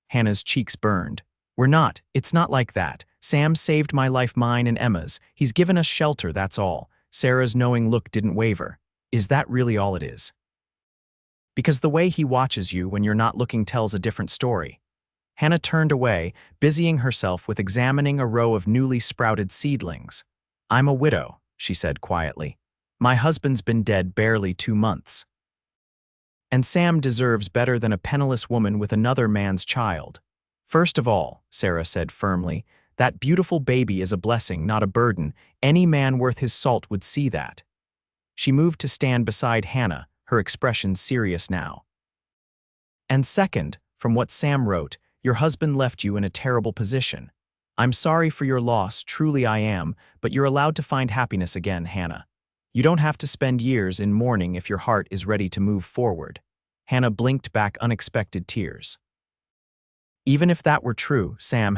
Hannah's cheeks burned. It's not like that. Sam saved my life, mine and Emma's. He's given us shelter, that's all." Sarah's knowing look didn't waver. "Is that really all it is?" "Because the way he watches you when you're not looking tells a different story." Hannah turned away, busying herself with examining a row of newly sprouted seedlings. "I'm a widow," she said quietly. "My husband's been dead barely 2 months. And Sam deserves better than a penniless woman with another man's child." "First of all," Sarah said firmly, "that beautiful baby is a blessing, not a burden. Any man worth his salt would see that." She moved to stand beside Hannah, her expression serious now. "And second, from what Sam wrote, your husband left you in a terrible position. I'm sorry for your loss, truly I am, but you're allowed to find happiness again, Hannah. You don't have to spend years in mourning if your heart is ready to move forward." Hannah blinked back unexpected tears. "Even if that were true, Sam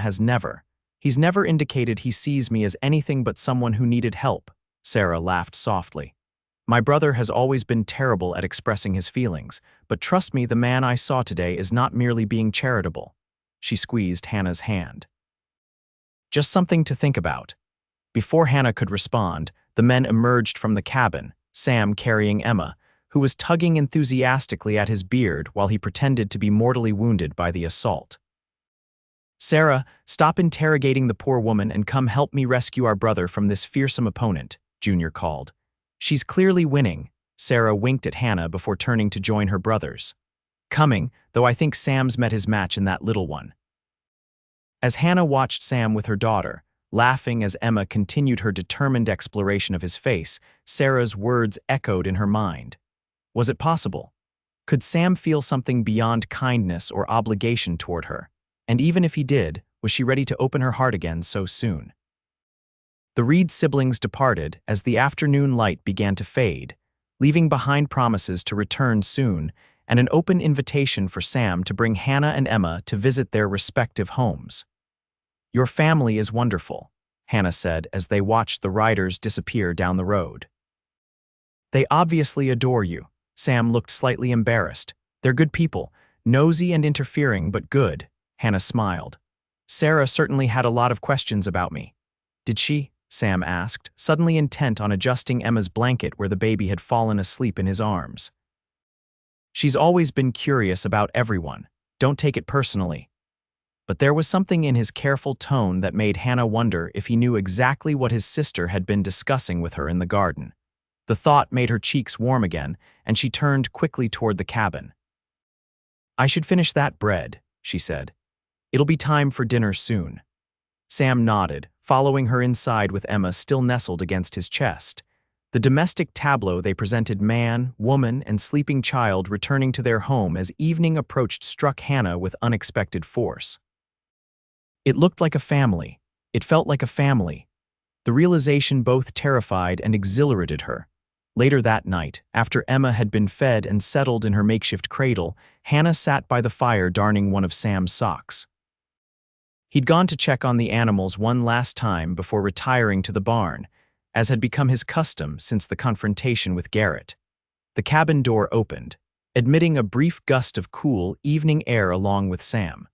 he's never indicated he sees me as anything but someone who needed help." Sarah laughed softly. "My brother has always been terrible at expressing his feelings, but trust me, the man I saw today is not merely being charitable." She squeezed Hannah's hand. "Just something to think about." Before Hannah could respond, the men emerged from the cabin, Sam carrying Emma, who was tugging enthusiastically at his beard while he pretended to be mortally wounded by the assault. "Sarah, stop interrogating the poor woman and come help me rescue our brother from this fearsome opponent," Junior called. "She's clearly winning." Sarah winked at Hannah before turning to join her brothers. "Coming, though I think Sam's met his match in that little one." As Hannah watched Sam with her daughter, laughing as Emma continued her determined exploration of his face, Sarah's words echoed in her mind. Was it possible? Could Sam feel something beyond kindness or obligation toward her? And even if he did, was she ready to open her heart again so soon? The Reed siblings departed as the afternoon light began to fade, leaving behind promises to return soon and an open invitation for Sam to bring Hannah and Emma to visit their respective homes. "Your family is wonderful," Hannah said as they watched the riders disappear down the road. "They obviously adore you." Sam looked slightly embarrassed. "They're good people, nosy and interfering, but good." Hannah smiled. "Sarah certainly had a lot of questions about me." "Did she?" Sam asked, suddenly intent on adjusting Emma's blanket where the baby had fallen asleep in his arms. "She's always been curious about everyone. Don't take it personally." But there was something in his careful tone that made Hannah wonder if he knew exactly what his sister had been discussing with her in the garden. The thought made her cheeks warm again, and she turned quickly toward the cabin. "I should finish that bread," she said. "It'll be time for dinner soon." Sam nodded, following her inside with Emma still nestled against his chest. The domestic tableau they presented man, woman, and sleeping child returning to their home as evening approached struck Hannah with unexpected force. It looked like a family. It felt like a family. The realization both terrified and exhilarated her. Later that night, after Emma had been fed and settled in her makeshift cradle, Hannah sat by the fire darning one of Sam's socks. He'd gone to check on the animals one last time before retiring to the barn, as had become his custom since the confrontation with Garrett. The cabin door opened, admitting a brief gust of cool, evening air along with Sam.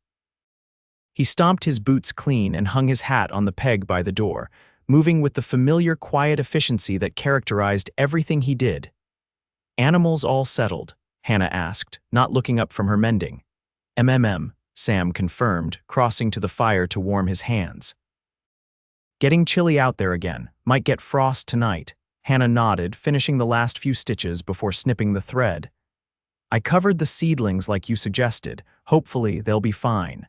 He stomped his boots clean and hung his hat on the peg by the door, moving with the familiar quiet efficiency that characterized everything he did. "Animals all settled?" Hannah asked, not looking up from her mending. Sam confirmed, crossing to the fire to warm his hands. "Getting chilly out there again. Might get frost tonight." Hannah nodded, finishing the last few stitches before snipping the thread. "I covered the seedlings like you suggested. Hopefully they'll be fine."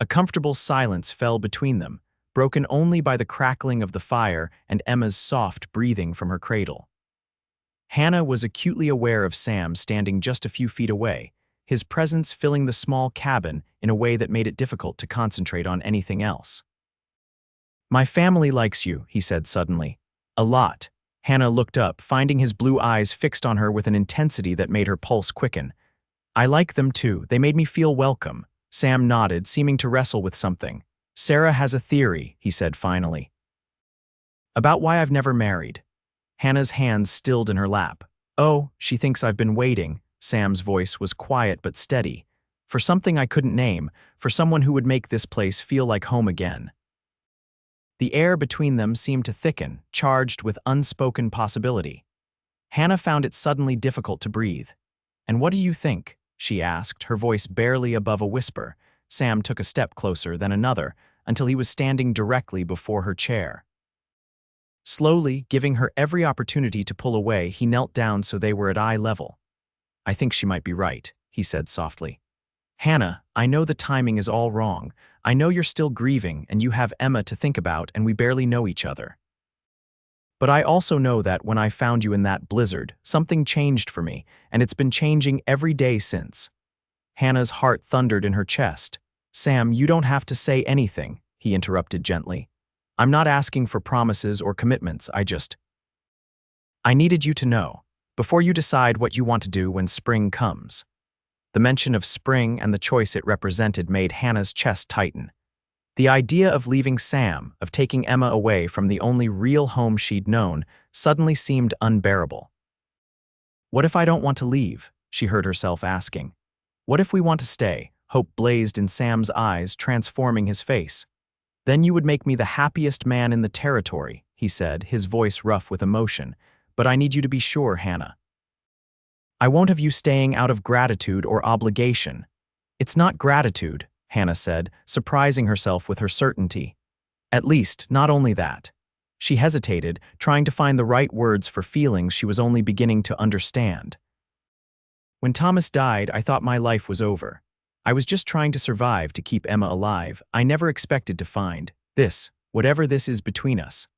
A comfortable silence fell between them, broken only by the crackling of the fire and Emma's soft breathing from her cradle. Hannah was acutely aware of Sam standing just a few feet away, his presence filling the small cabin in a way that made it difficult to concentrate on anything else. "My family likes you," he said suddenly. "A lot." Hannah looked up, finding his blue eyes fixed on her with an intensity that made her pulse quicken. "I like them too. They made me feel welcome." Sam nodded, seeming to wrestle with something. "Sarah has a theory," he said finally. "About why I've never married." Hannah's hands stilled in her lap. "Oh, she thinks I've been waiting." Sam's voice was quiet but steady. "For something I couldn't name, for someone who would make this place feel like home again." The air between them seemed to thicken, charged with unspoken possibility. Hannah found it suddenly difficult to breathe. "And what do you think?" she asked, her voice barely above a whisper. Sam took a step closer, then another, until he was standing directly before her chair. Slowly, giving her every opportunity to pull away, he knelt down so they were at eye level. "I think she might be right," he said softly. "Hannah, I know the timing is all wrong. I know you're still grieving and you have Emma to think about and we barely know each other. But I also know that when I found you in that blizzard, something changed for me, and it's been changing every day since." Hannah's heart thundered in her chest. "Sam, you don't have to say anything," he interrupted gently. "I'm not asking for promises or commitments, I needed you to know, before you decide what you want to do when spring comes." The mention of spring and the choice it represented made Hannah's chest tighten. The idea of leaving Sam, of taking Emma away from the only real home she'd known, suddenly seemed unbearable. "What if I don't want to leave?" she heard herself asking. "What if we want to stay?" Hope blazed in Sam's eyes, transforming his face. "Then you would make me the happiest man in the territory," he said, his voice rough with emotion. "But I need you to be sure, Hannah. I won't have you staying out of gratitude or obligation." "It's not gratitude," Hannah said, surprising herself with her certainty. "At least, not only that." She hesitated, trying to find the right words for feelings she was only beginning to understand. "When Thomas died, I thought my life was over. I was just trying to survive to keep Emma alive. I never expected to find this, whatever this is between us."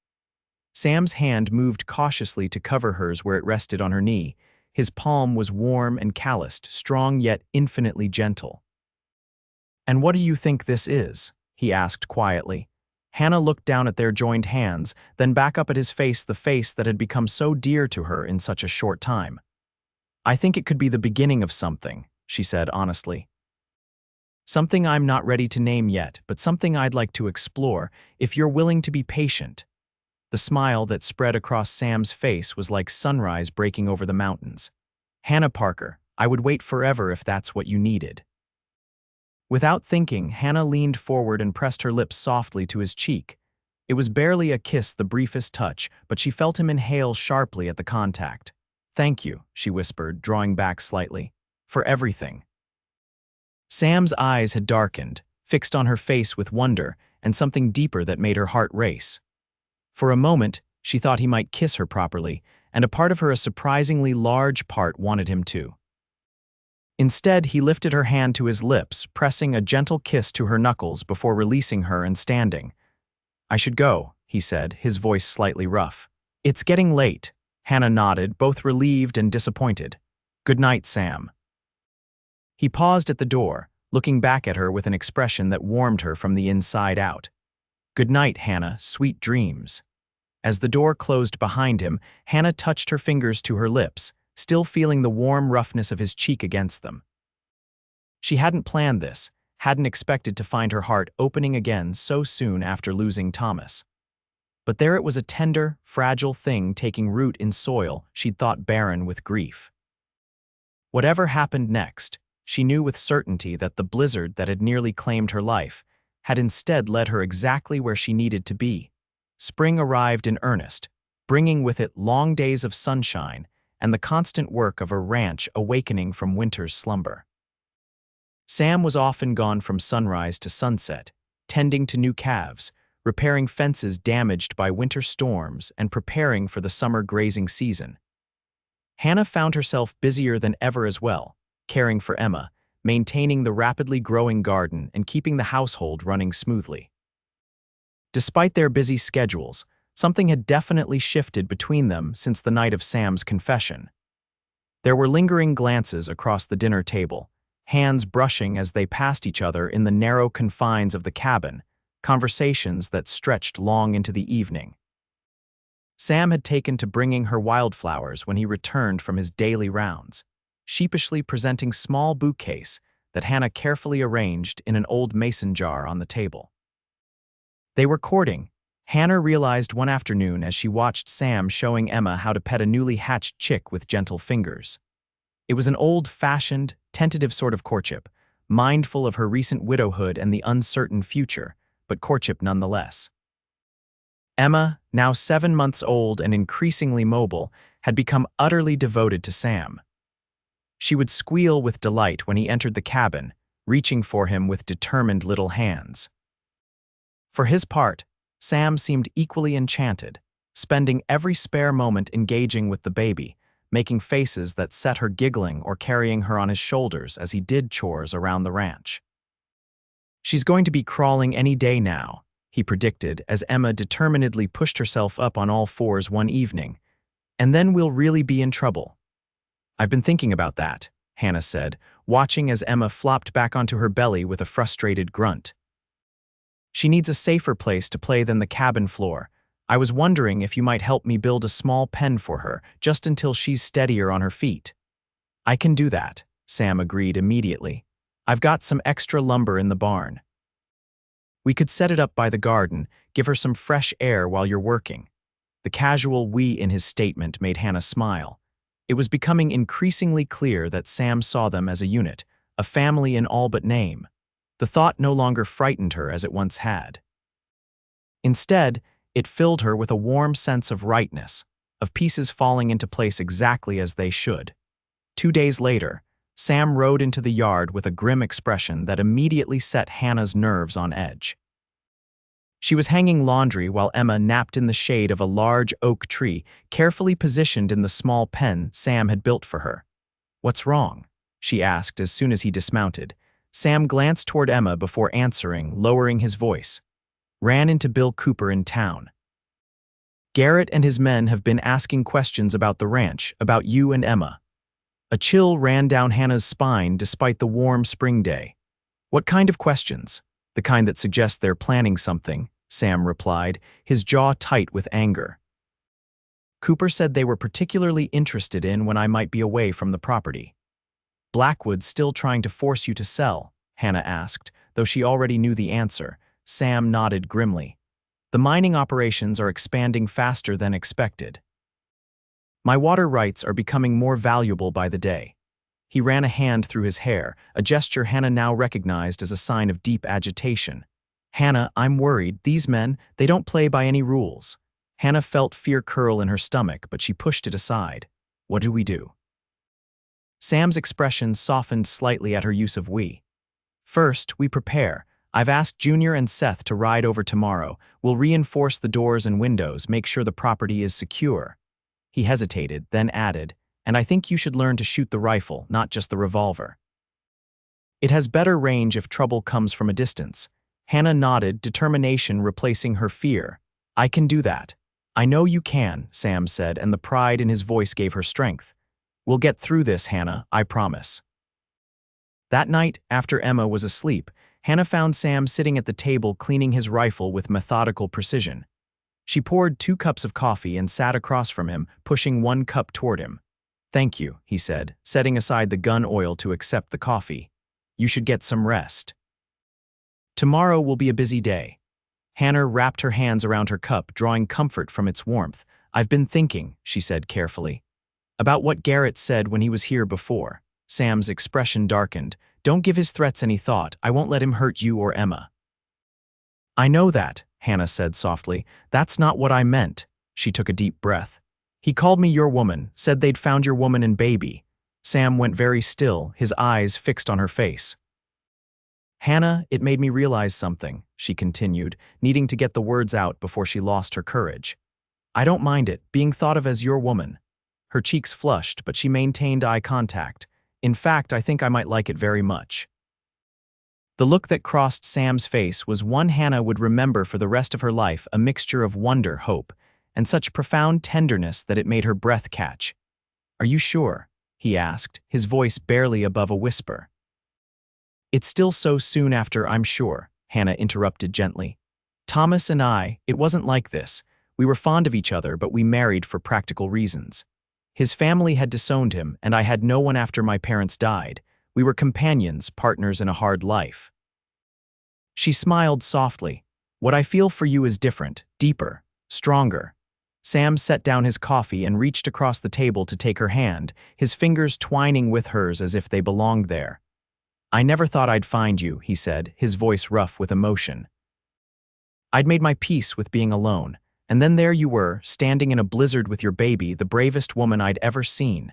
Sam's hand moved cautiously to cover hers where it rested on her knee. His palm was warm and calloused, strong yet infinitely gentle. "And what do you think this is?" he asked quietly. Hannah looked down at their joined hands, then back up at his face, the face that had become so dear to her in such a short time. "I think it could be the beginning of something," she said honestly. "Something I'm not ready to name yet, but something I'd like to explore, if you're willing to be patient." The smile that spread across Sam's face was like sunrise breaking over the mountains. "Hannah Parker, I would wait forever if that's what you needed." Without thinking, Hannah leaned forward and pressed her lips softly to his cheek. It was barely a kiss, the briefest touch, but she felt him inhale sharply at the contact. "Thank you," she whispered, drawing back slightly. "For everything." Sam's eyes had darkened, fixed on her face with wonder and something deeper that made her heart race. For a moment, She thought he might kiss her properly, and a part of her, a surprisingly large part, wanted him to. Instead, he lifted her hand to his lips, pressing a gentle kiss to her knuckles before releasing her and standing. "I should go," he said, his voice slightly rough. "It's getting late." Hannah nodded, both relieved and disappointed. "Good night, Sam." He paused at the door, looking back at her with an expression that warmed her from the inside out. "Good night, Hannah, sweet dreams." As the door closed behind him, Hannah touched her fingers to her lips, still feeling the warm roughness of his cheek against them. She hadn't planned this, hadn't expected to find her heart opening again so soon after losing Thomas. But there it was, a tender, fragile thing taking root in soil she'd thought barren with grief. Whatever happened next, she knew with certainty that the blizzard that had nearly claimed her life had instead led her exactly where she needed to be. Spring arrived in earnest, bringing with it long days of sunshine and the constant work of a ranch awakening from winter's slumber. Sam was often gone from sunrise to sunset, tending to new calves, repairing fences damaged by winter storms, and preparing for the summer grazing season. Hannah found herself busier than ever as well, caring for Emma, maintaining the rapidly growing garden, and keeping the household running smoothly. Despite their busy schedules, something had definitely shifted between them since the night of Sam's confession. There were lingering glances across the dinner table, hands brushing as they passed each other in the narrow confines of the cabin, conversations that stretched long into the evening. Sam had taken to bringing her wildflowers when he returned from his daily rounds, sheepishly presenting small bouquets that Hannah carefully arranged in an old mason jar on the table. They were courting, Hannah realized one afternoon as she watched Sam showing Emma how to pet a newly hatched chick with gentle fingers. It was an old-fashioned, tentative sort of courtship, mindful of her recent widowhood and the uncertain future, but courtship nonetheless. Emma, now 7 months old and increasingly mobile, had become utterly devoted to Sam. She would squeal with delight when he entered the cabin, reaching for him with determined little hands. For his part, Sam seemed equally enchanted, spending every spare moment engaging with the baby, making faces that set her giggling or carrying her on his shoulders as he did chores around the ranch. "She's going to be crawling any day now," he predicted as Emma determinedly pushed herself up on all fours one evening. "And then we'll really be in trouble." "I've been thinking about that," Hannah said, watching as Emma flopped back onto her belly with a frustrated grunt. "She needs a safer place to play than the cabin floor. I was wondering if you might help me build a small pen for her, just until she's steadier on her feet." "I can do that," Sam agreed immediately. "I've got some extra lumber in the barn. We could set it up by the garden, give her some fresh air while you're working." The casual "we" in his statement made Hannah smile. It was becoming increasingly clear that Sam saw them as a unit, a family in all but name. The thought no longer frightened her as it once had. Instead, it filled her with a warm sense of rightness, of pieces falling into place exactly as they should. 2 days later, Sam rode into the yard with a grim expression that immediately set Hannah's nerves on edge. She was hanging laundry while Emma napped in the shade of a large oak tree, carefully positioned in the small pen Sam had built for her. "What's wrong?" she asked as soon as he dismounted. Sam glanced toward Emma before answering, lowering his voice. "Ran into Bill Cooper in town. Garrett and his men have been asking questions about the ranch, about you and Emma." A chill ran down Hannah's spine despite the warm spring day. "What kind of questions?" "The kind that suggest they're planning something," Sam replied, his jaw tight with anger. "Cooper said they were particularly interested in when I might be away from the property." "Blackwood's still trying to force you to sell?" Hannah asked, though she already knew the answer. Sam nodded grimly. "The mining operations are expanding faster than expected. My water rights are becoming more valuable by the day." He ran a hand through his hair, a gesture Hannah now recognized as a sign of deep agitation. "Hannah, I'm worried. These men, they don't play by any rules." Hannah felt fear curl in her stomach, but she pushed it aside. "What do we do?" Sam's expression softened slightly at her use of "we." "First, we prepare. I've asked Junior and Seth to ride over tomorrow. We'll reinforce the doors and windows, make sure the property is secure." He hesitated, then added, "And I think you should learn to shoot the rifle, not just the revolver. It has better range if trouble comes from a distance." Hannah nodded, determination replacing her fear. "I can do that." "I know you can," Sam said, and the pride in his voice gave her strength. "We'll get through this, Hannah, I promise." That night, after Emma was asleep, Hannah found Sam sitting at the table cleaning his rifle with methodical precision. She poured 2 cups of coffee and sat across from him, pushing 1 cup toward him. "Thank you," he said, setting aside the gun oil to accept the coffee. "You should get some rest. Tomorrow will be a busy day." Hannah wrapped her hands around her cup, drawing comfort from its warmth. "I've been thinking," she said carefully, "about what Garrett said when he was here before." Sam's expression darkened. "Don't give his threats any thought. I won't let him hurt you or Emma." "I know that," Hannah said softly. "That's not what I meant." She took a deep breath. "He called me your woman, said they'd found your woman and baby." Sam went very still, his eyes fixed on her face. "Hannah, it made me realize something," she continued, needing to get the words out before she lost her courage. "I don't mind it, being thought of as your woman." Her cheeks flushed, but she maintained eye contact. "In fact, I think I might like it very much." The look that crossed Sam's face was one Hannah would remember for the rest of her life, a mixture of wonder, hope, and such profound tenderness that it made her breath catch. "Are you sure?" he asked, his voice barely above a whisper. "It's still so soon after I'm sure," Hannah interrupted gently. "Thomas and I, it wasn't like this. We were fond of each other, but we married for practical reasons. His family had disowned him, and I had no one after my parents died. We were companions, partners in a hard life." She smiled softly. "What I feel for you is different, deeper, stronger." Sam set down his coffee and reached across the table to take her hand, his fingers twining with hers as if they belonged there. "I never thought I'd find you," he said, his voice rough with emotion. "I'd made my peace with being alone. And then there you were, standing in a blizzard with your baby, the bravest woman I'd ever seen."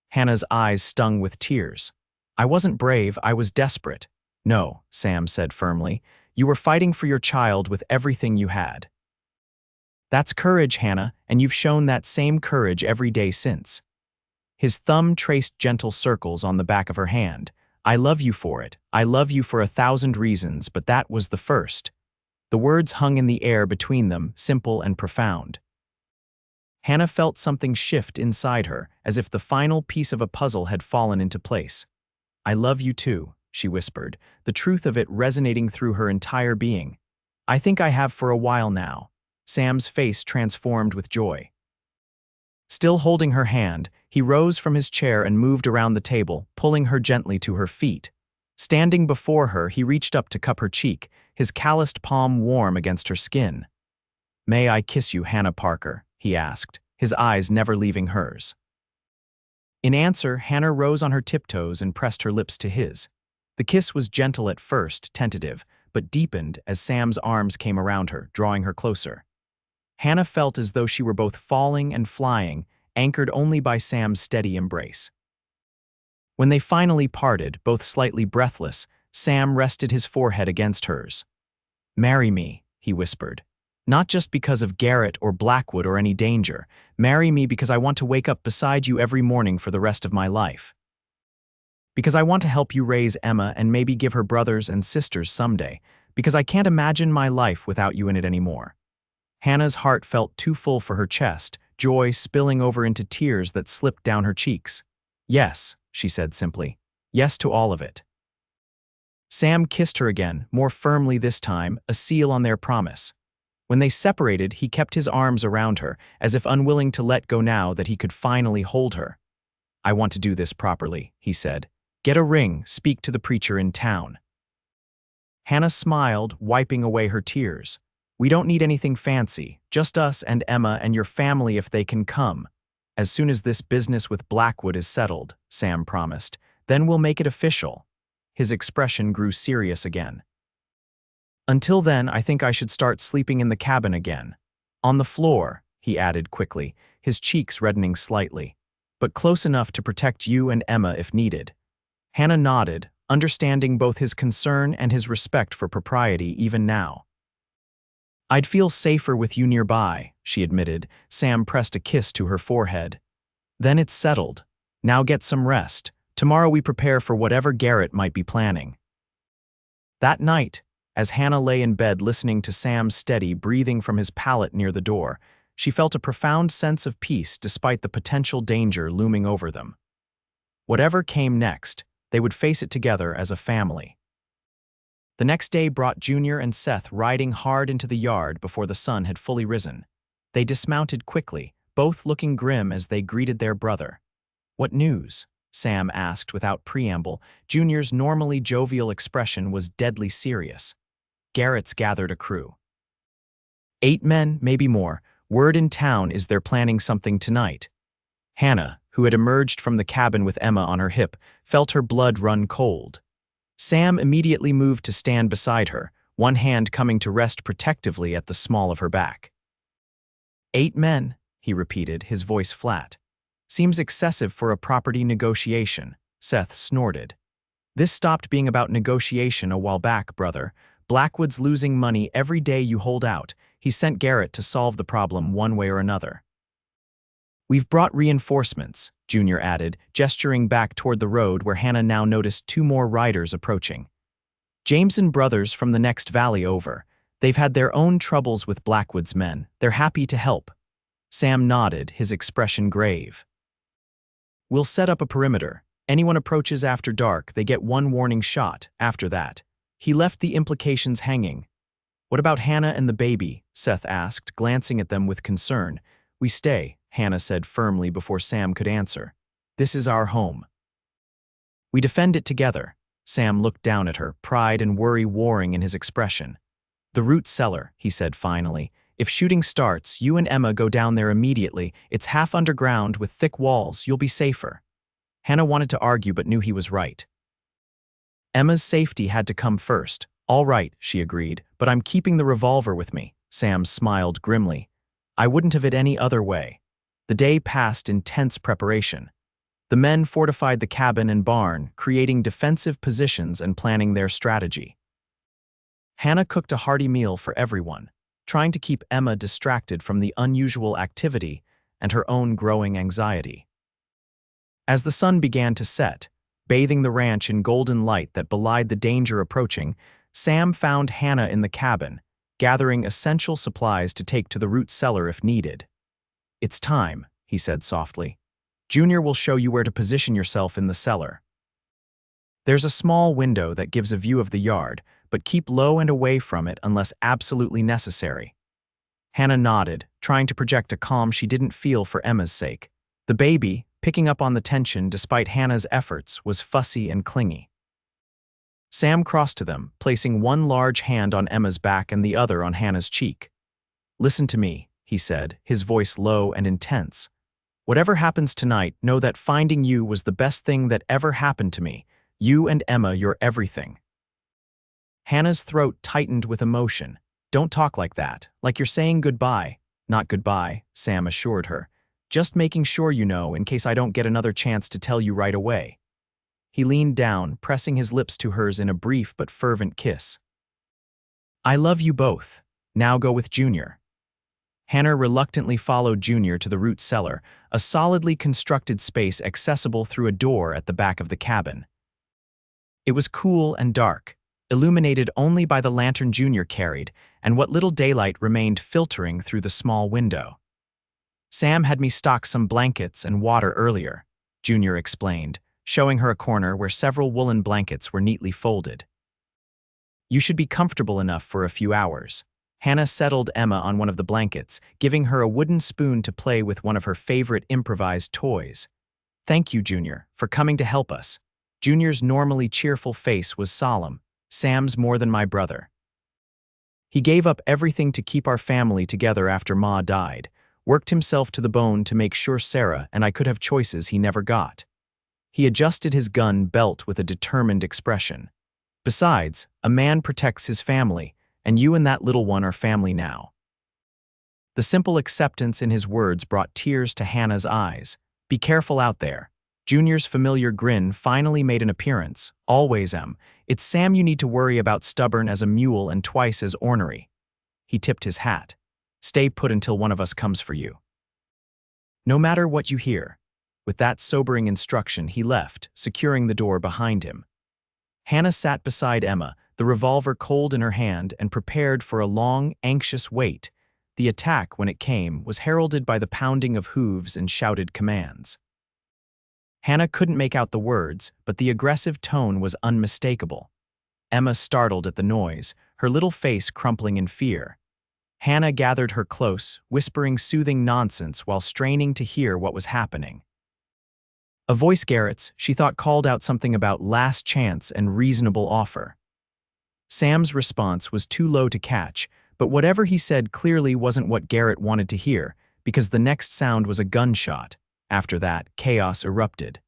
Hannah's eyes stung with tears. "I wasn't brave, I was desperate." "No," Sam said firmly. "You were fighting for your child with everything you had." "That's courage, Hannah, and you've shown that same courage every day since." His thumb traced gentle circles on the back of her hand. "I love you for it. I love you for 1,000 reasons, but that was the first." The words hung in the air between them, simple and profound. Hannah felt something shift inside her, as if the final piece of a puzzle had fallen into place. "I love you too," she whispered, the truth of it resonating through her entire being. "I think I have for a while now." Sam's face transformed with joy. Still holding her hand, he rose from his chair and moved around the table, pulling her gently to her feet. Standing before her, he reached up to cup her cheek, his calloused palm warm against her skin. "May I kiss you, Hannah Parker?" he asked, his eyes never leaving hers. In answer, Hannah rose on her tiptoes and pressed her lips to his. The kiss was gentle at first, tentative, but deepened as Sam's arms came around her, drawing her closer. Hannah felt as though she were both falling and flying, anchored only by Sam's steady embrace. When they finally parted, both slightly breathless, Sam rested his forehead against hers. "Marry me," he whispered. "Not just because of Garrett or Blackwood or any danger. Marry me because I want to wake up beside you every morning for the rest of my life. Because I want to help you raise Emma and maybe give her brothers and sisters someday. Because I can't imagine my life without you in it anymore." Hannah's heart felt too full for her chest, joy spilling over into tears that slipped down her cheeks. "Yes," she said simply. "Yes to all of it." Sam kissed her again, more firmly this time, a seal on their promise. When they separated, he kept his arms around her, as if unwilling to let go now that he could finally hold her. "I want to do this properly," he said. "Get a ring, speak to the preacher in town." Hannah smiled, wiping away her tears. "We don't need anything fancy, just us and Emma and your family if they can come. As soon as this business with Blackwood is settled," Sam promised, "then we'll make it official." His expression grew serious again. "Until then, I think I should start sleeping in the cabin again. On the floor," he added quickly, his cheeks reddening slightly. "But close enough to protect you and Emma if needed." Hannah nodded, understanding both his concern and his respect for propriety even now. "I'd feel safer with you nearby," she admitted. Sam pressed a kiss to her forehead. "Then it's settled. Now get some rest. Tomorrow we prepare for whatever Garrett might be planning." That night, as Hannah lay in bed listening to Sam's steady breathing from his pallet near the door, she felt a profound sense of peace despite the potential danger looming over them. Whatever came next, they would face it together as a family. The next day brought Junior and Seth riding hard into the yard before the sun had fully risen. They dismounted quickly, both looking grim as they greeted their brother. "What news?" Sam asked without preamble. Junior's normally jovial expression was deadly serious. "Garrett's gathered a crew. 8 men, maybe more. Word in town is they're planning something tonight." Hannah, who had emerged from the cabin with Emma on her hip, felt her blood run cold. Sam immediately moved to stand beside her, one hand coming to rest protectively at the small of her back. 8 men, he repeated, his voice flat. "Seems excessive for a property negotiation," Seth snorted. "This stopped being about negotiation a while back, brother. Blackwood's losing money every day you hold out. He sent Garrett to solve the problem one way or another." "We've brought reinforcements," Junior added, gesturing back toward the road where Hannah now noticed 2 more riders approaching. "Jameson brothers from the next valley over. They've had their own troubles with Blackwood's men. They're happy to help." Sam nodded, his expression grave. "We'll set up a perimeter. Anyone approaches after dark, they get 1 warning shot. After that." He left the implications hanging. "What about Hannah and the baby?" Seth asked, glancing at them with concern. "We stay," Hannah said firmly before Sam could answer. "This is our home. We defend it together." Sam looked down at her, pride and worry warring in his expression. "The root cellar," he said finally. "If shooting starts, you and Emma go down there immediately. It's half underground with thick walls. You'll be safer." Hannah wanted to argue but knew he was right. Emma's safety had to come first. "All right," she agreed, "but I'm keeping the revolver with me." Sam smiled grimly. "I wouldn't have it any other way." The day passed in tense preparation. The men fortified the cabin and barn, creating defensive positions and planning their strategy. Hannah cooked a hearty meal for everyone, trying to keep Emma distracted from the unusual activity and her own growing anxiety. As the sun began to set, bathing the ranch in golden light that belied the danger approaching, Sam found Hannah in the cabin, gathering essential supplies to take to the root cellar if needed. "It's time," he said softly. "Junior will show you where to position yourself in the cellar. There's a small window that gives a view of the yard, but keep low and away from it unless absolutely necessary." Hannah nodded, trying to project a calm she didn't feel for Emma's sake. The baby, picking up on the tension despite Hannah's efforts, was fussy and clingy. Sam crossed to them, placing one large hand on Emma's back and the other on Hannah's cheek. "Listen to me," he said, his voice low and intense. "Whatever happens tonight, know that finding you was the best thing that ever happened to me. You and Emma, you're everything." Hannah's throat tightened with emotion. "Don't talk like that, like you're saying goodbye." "Not goodbye," Sam assured her. "Just making sure you know in case I don't get another chance to tell you right away." He leaned down, pressing his lips to hers in a brief but fervent kiss. "I love you both. Now go with Junior." Hannah reluctantly followed Junior to the root cellar, a solidly constructed space accessible through a door at the back of the cabin. It was cool and dark, illuminated only by the lantern Junior carried and what little daylight remained filtering through the small window. "Sam had me stock some blankets and water earlier," Junior explained, showing her a corner where several woolen blankets were neatly folded. "You should be comfortable enough for a few hours." Hannah settled Emma on one of the blankets, giving her a wooden spoon to play with one of her favorite improvised toys. "Thank you, Junior, for coming to help us." Junior's normally cheerful face was solemn. "Sam's more than my brother. He gave up everything to keep our family together after Ma died, worked himself to the bone to make sure Sarah and I could have choices he never got." He adjusted his gun belt with a determined expression. "Besides, a man protects his family, and you and that little one are family now." The simple acceptance in his words brought tears to Hannah's eyes. "Be careful out there." Junior's familiar grin finally made an appearance. Always, Em. It's Sam you need to worry about, stubborn as a mule and twice as ornery. He tipped his hat. Stay put until one of us comes for you. No matter what you hear. With that sobering instruction, he left, securing the door behind him. Hannah sat beside Emma, the revolver cold in her hand, and prepared for a long, anxious wait. The attack, when it came, was heralded by the pounding of hooves and shouted commands. Hannah couldn't make out the words, but the aggressive tone was unmistakable. Emma startled at the noise, her little face crumpling in fear. Hannah gathered her close, whispering soothing nonsense while straining to hear what was happening. A voice, Garrett's, she thought, called out something about last chance and reasonable offer. Sam's response was too low to catch, but whatever he said clearly wasn't what Garrett wanted to hear, because the next sound was a gunshot. After that, chaos erupted.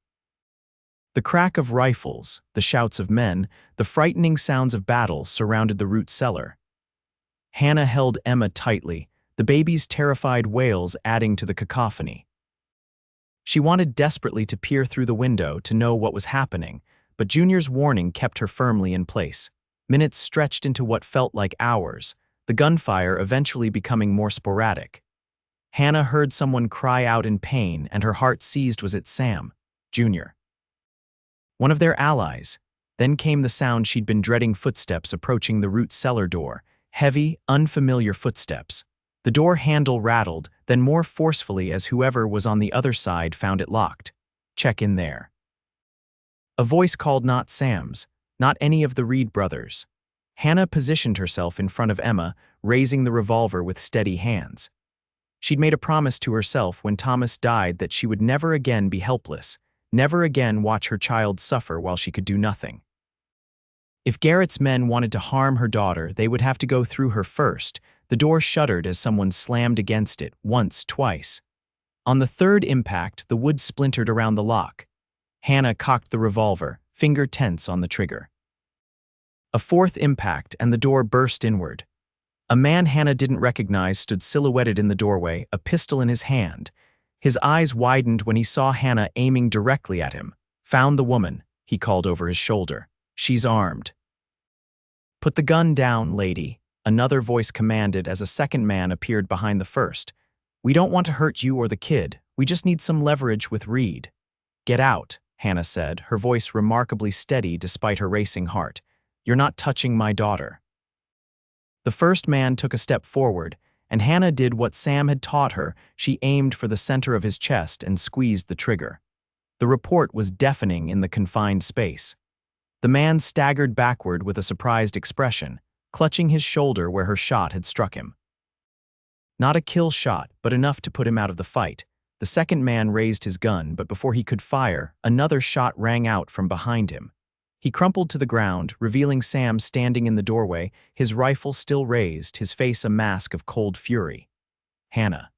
The crack of rifles, the shouts of men, the frightening sounds of battle surrounded the root cellar. Hannah held Emma tightly, the baby's terrified wails adding to the cacophony. She wanted desperately to peer through the window to know what was happening, but Junior's warning kept her firmly in place. Minutes stretched into what felt like hours, the gunfire eventually becoming more sporadic. Hannah heard someone cry out in pain, and her heart seized. Was it Sam, Jr., one of their allies? Then came the sound she'd been dreading, footsteps approaching the root cellar door, heavy, unfamiliar footsteps. The door handle rattled, then more forcefully as whoever was on the other side found it locked. Check in there. A voice called, not Sam's, not any of the Reed brothers. Hannah positioned herself in front of Emma, raising the revolver with steady hands. She'd made a promise to herself when Thomas died that she would never again be helpless, never again watch her child suffer while she could do nothing. If Garrett's men wanted to harm her daughter, they would have to go through her first. The door shuddered as someone slammed against it, once, twice. On the third impact, the wood splintered around the lock. Hannah cocked the revolver, finger tense on the trigger. A fourth impact, and the door burst inward. A man Hannah didn't recognize stood silhouetted in the doorway, a pistol in his hand. His eyes widened when he saw Hannah aiming directly at him. Found the woman, he called over his shoulder. She's armed. Put the gun down, lady, another voice commanded as a second man appeared behind the first. We don't want to hurt you or the kid. We just need some leverage with Reed. Get out, Hannah said, her voice remarkably steady despite her racing heart. You're not touching my daughter. The first man took a step forward, and Hannah did what Sam had taught her. She aimed for the center of his chest and squeezed the trigger. The report was deafening in the confined space. The man staggered backward with a surprised expression, clutching his shoulder where her shot had struck him. Not a kill shot, but enough to put him out of the fight. The second man raised his gun, but before he could fire, another shot rang out from behind him. He crumpled to the ground, revealing Sam standing in the doorway, his rifle still raised, his face a mask of cold fury. Hannah.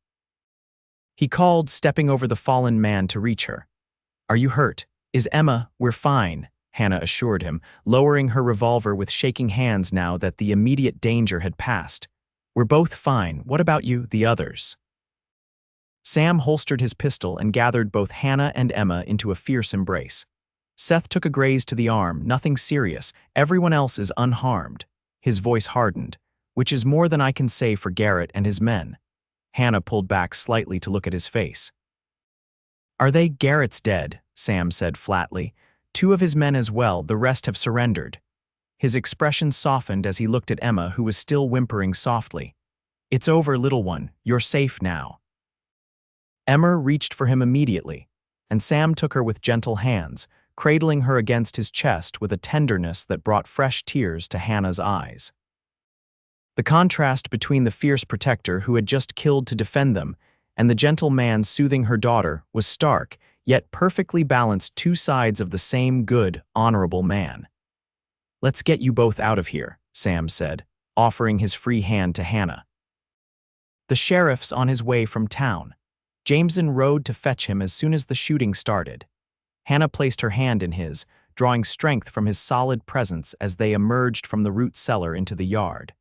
He called, stepping over the fallen man to reach her. Are you hurt? Is Emma? We're fine, Hannah assured him, lowering her revolver with shaking hands now that the immediate danger had passed. We're both fine. What about you, the others? Sam holstered his pistol and gathered both Hannah and Emma into a fierce embrace. Seth took a graze to the arm, nothing serious. Everyone else is unharmed. His voice hardened, which is more than I can say for Garrett and his men. Hannah pulled back slightly to look at his face. Are they? Garrett's dead, Sam said flatly. 2 of his men as well, the rest have surrendered. His expression softened as he looked at Emma, who was still whimpering softly. It's over, little one. You're safe now. Emma reached for him immediately, and Sam took her with gentle hands, cradling her against his chest with a tenderness that brought fresh tears to Hannah's eyes. The contrast between the fierce protector who had just killed to defend them and the gentle man soothing her daughter was stark, yet perfectly balanced, 2 sides of the same good, honorable man. Let's get you both out of here, Sam said, offering his free hand to Hannah. The sheriff's on his way from town. Jameson rode to fetch him as soon as the shooting started. Hannah placed her hand in his, drawing strength from his solid presence as they emerged from the root cellar into the yard.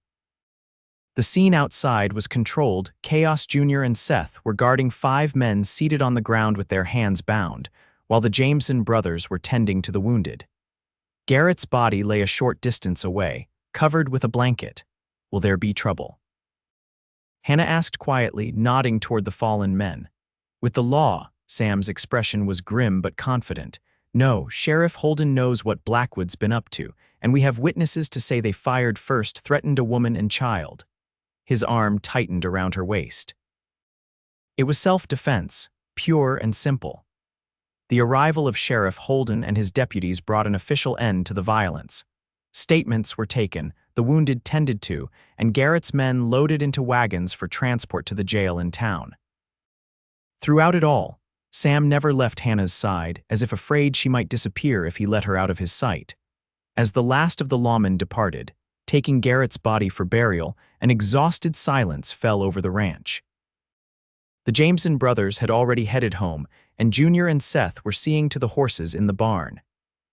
The scene outside was controlled. Chaos Jr. and Seth were guarding 5 men seated on the ground with their hands bound, while the Jameson brothers were tending to the wounded. Garrett's body lay a short distance away, covered with a blanket. Will there be trouble? Hannah asked quietly, nodding toward the fallen men. With the law, Sam's expression was grim but confident. No, Sheriff Holden knows what Blackwood's been up to, and we have witnesses to say they fired first, threatened a woman and child. His arm tightened around her waist. It was self-defense, pure and simple. The arrival of Sheriff Holden and his deputies brought an official end to the violence. Statements were taken, the wounded tended to, and Garrett's men loaded into wagons for transport to the jail in town. Throughout it all, Sam never left Hannah's side, as if afraid she might disappear if he let her out of his sight. As the last of the lawmen departed, taking Garrett's body for burial, an exhausted silence fell over the ranch. The Jameson brothers had already headed home, and Junior and Seth were seeing to the horses in the barn.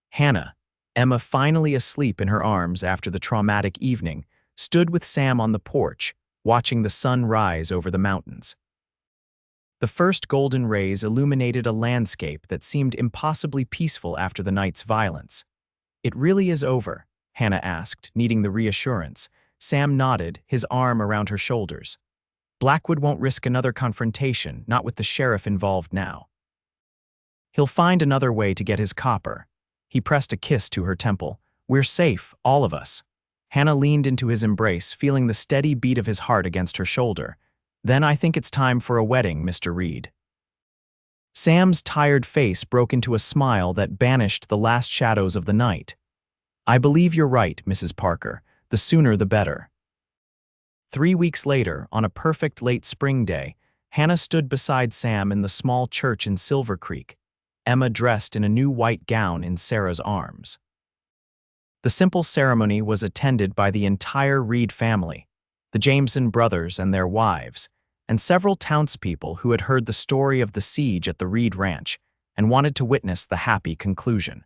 Hannah, Emma finally asleep in her arms after the traumatic evening, stood with Sam on the porch, watching the sun rise over the mountains. The first golden rays illuminated a landscape that seemed impossibly peaceful after the night's violence. "It really is over?" Hannah asked, needing the reassurance. Sam nodded, his arm around her shoulders. "Blackwood won't risk another confrontation, not with the sheriff involved now. He'll find another way to get his copper." He pressed a kiss to her temple. "We're safe, all of us." Hannah leaned into his embrace, feeling the steady beat of his heart against her shoulder. "Then I think it's time for a wedding, Mr. Reed." Sam's tired face broke into a smile that banished the last shadows of the night. "I believe you're right, Mrs. Parker. The sooner the better." 3 weeks later, on a perfect late spring day, Hannah stood beside Sam in the small church in Silver Creek, Emma dressed in a new white gown in Sarah's arms. The simple ceremony was attended by the entire Reed family, the Jameson brothers and their wives, and several townspeople who had heard the story of the siege at the Reed Ranch and wanted to witness the happy conclusion.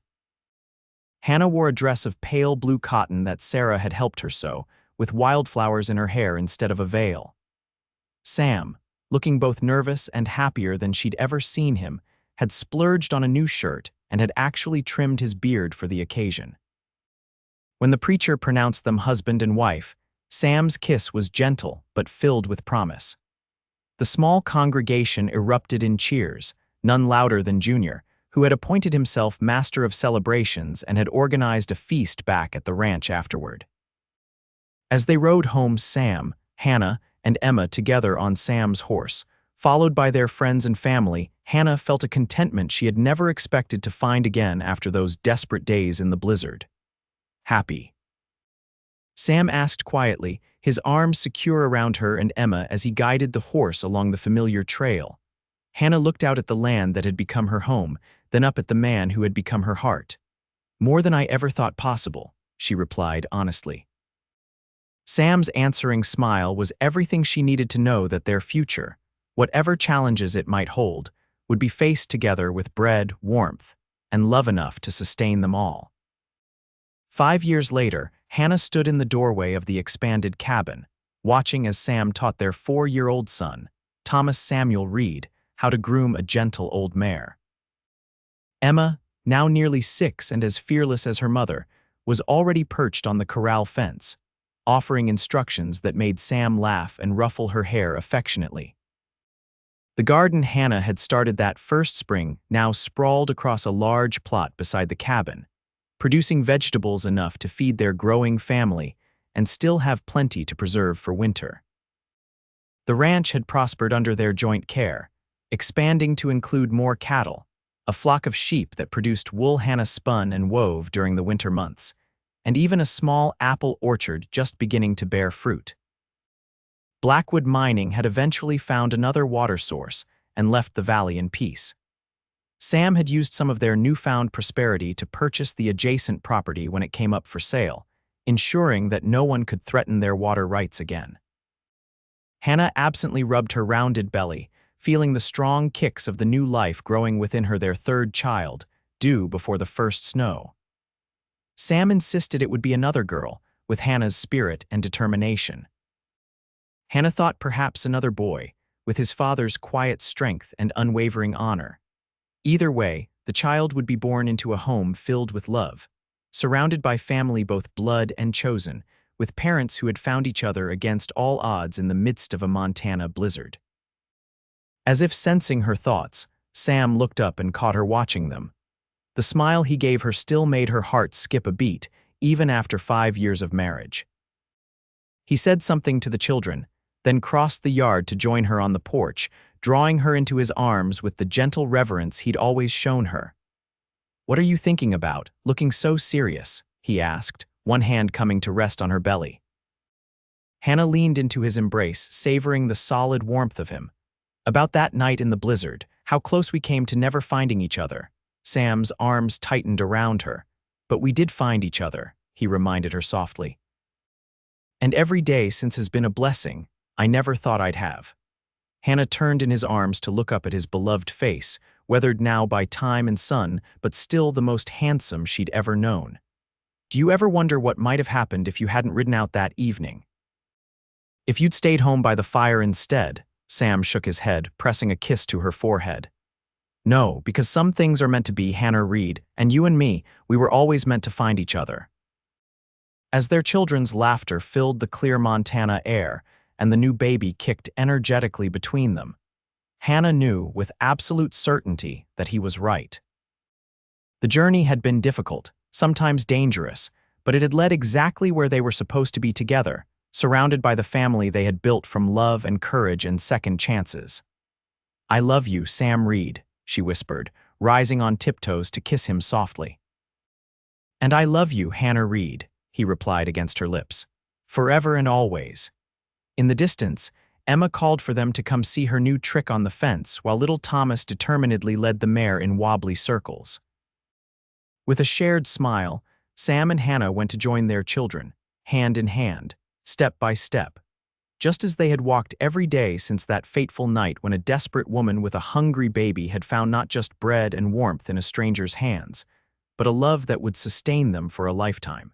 Hannah wore a dress of pale blue cotton that Sarah had helped her sew, with wildflowers in her hair instead of a veil. Sam, looking both nervous and happier than she'd ever seen him, had splurged on a new shirt and had actually trimmed his beard for the occasion. When the preacher pronounced them husband and wife, Sam's kiss was gentle but filled with promise. The small congregation erupted in cheers, none louder than Junior, who had appointed himself master of celebrations and had organized a feast back at the ranch afterward. As they rode home, Sam, Hannah, and Emma together on Sam's horse, followed by their friends and family, Hannah felt a contentment she had never expected to find again after those desperate days in the blizzard. "Happy?" Sam asked quietly, his arms secure around her and Emma as he guided the horse along the familiar trail. Hannah looked out at the land that had become her home, then up at the man who had become her heart. "More than I ever thought possible," she replied honestly. Sam's answering smile was everything she needed to know that their future, whatever challenges it might hold, would be faced together with bread, warmth, and love enough to sustain them all. 5 years later, Hannah stood in the doorway of the expanded cabin, watching as Sam taught their 4-year-old son, Thomas Samuel Reed, how to groom a gentle old mare. Emma, now nearly 6 and as fearless as her mother, was already perched on the corral fence, offering instructions that made Sam laugh and ruffle her hair affectionately. The garden Hannah had started that first spring now sprawled across a large plot beside the cabin, producing vegetables enough to feed their growing family and still have plenty to preserve for winter. The ranch had prospered under their joint care, expanding to include more cattle, a flock of sheep that produced wool Hannah spun and wove during the winter months, and even a small apple orchard just beginning to bear fruit. Blackwood Mining had eventually found another water source and left the valley in peace. Sam had used some of their newfound prosperity to purchase the adjacent property when it came up for sale, ensuring that no one could threaten their water rights again. Hannah absently rubbed her rounded belly, feeling the strong kicks of the new life growing within her, their third child, due before the first snow. Sam insisted it would be another girl, with Hannah's spirit and determination. Hannah thought perhaps another boy, with his father's quiet strength and unwavering honor. Either way, The child would be born into a home filled with love, surrounded by family both blood and chosen, with parents who had found each other against all odds in the midst of a Montana blizzard. As if sensing her thoughts, Sam looked up and caught her watching them. The smile he gave her still made her heart skip a beat, even after 5 years of marriage. He said something to the children, then crossed the yard to join her on the porch, drawing her into his arms with the gentle reverence he'd always shown her. "What are you thinking about, looking so serious?" he asked, one hand coming to rest on her belly. Hannah leaned into his embrace, savoring the solid warmth of him. "About that night in the blizzard, how close we came to never finding each other." Sam's arms tightened around her. "But we did find each other," he reminded her softly. "And every day since has been a blessing I never thought I'd have." Hannah turned in his arms to look up at his beloved face, weathered now by time and sun, but still the most handsome she'd ever known. "Do you ever wonder what might have happened if you hadn't ridden out that evening? If you'd stayed home by the fire instead?" Sam shook his head, pressing a kiss to her forehead. "No, because some things are meant to be, Hannah Reed, and you and me, we were always meant to find each other." As their children's laughter filled the clear Montana air, and the new baby kicked energetically between them, Hannah knew with absolute certainty that he was right. The journey had been difficult, sometimes dangerous, but it had led exactly where they were supposed to be together, surrounded by the family they had built from love and courage and second chances. "I love you, Sam Reed," she whispered, rising on tiptoes to kiss him softly. "And I love you, Hannah Reed," he replied against her lips. "Forever and always." In the distance, Emma called for them to come see her new trick on the fence, while little Thomas determinedly led the mare in wobbly circles. With a shared smile, Sam and Hannah went to join their children, hand in hand, step by step, just as they had walked every day since that fateful night when a desperate woman with a hungry baby had found not just bread and warmth in a stranger's hands, but a love that would sustain them for a lifetime.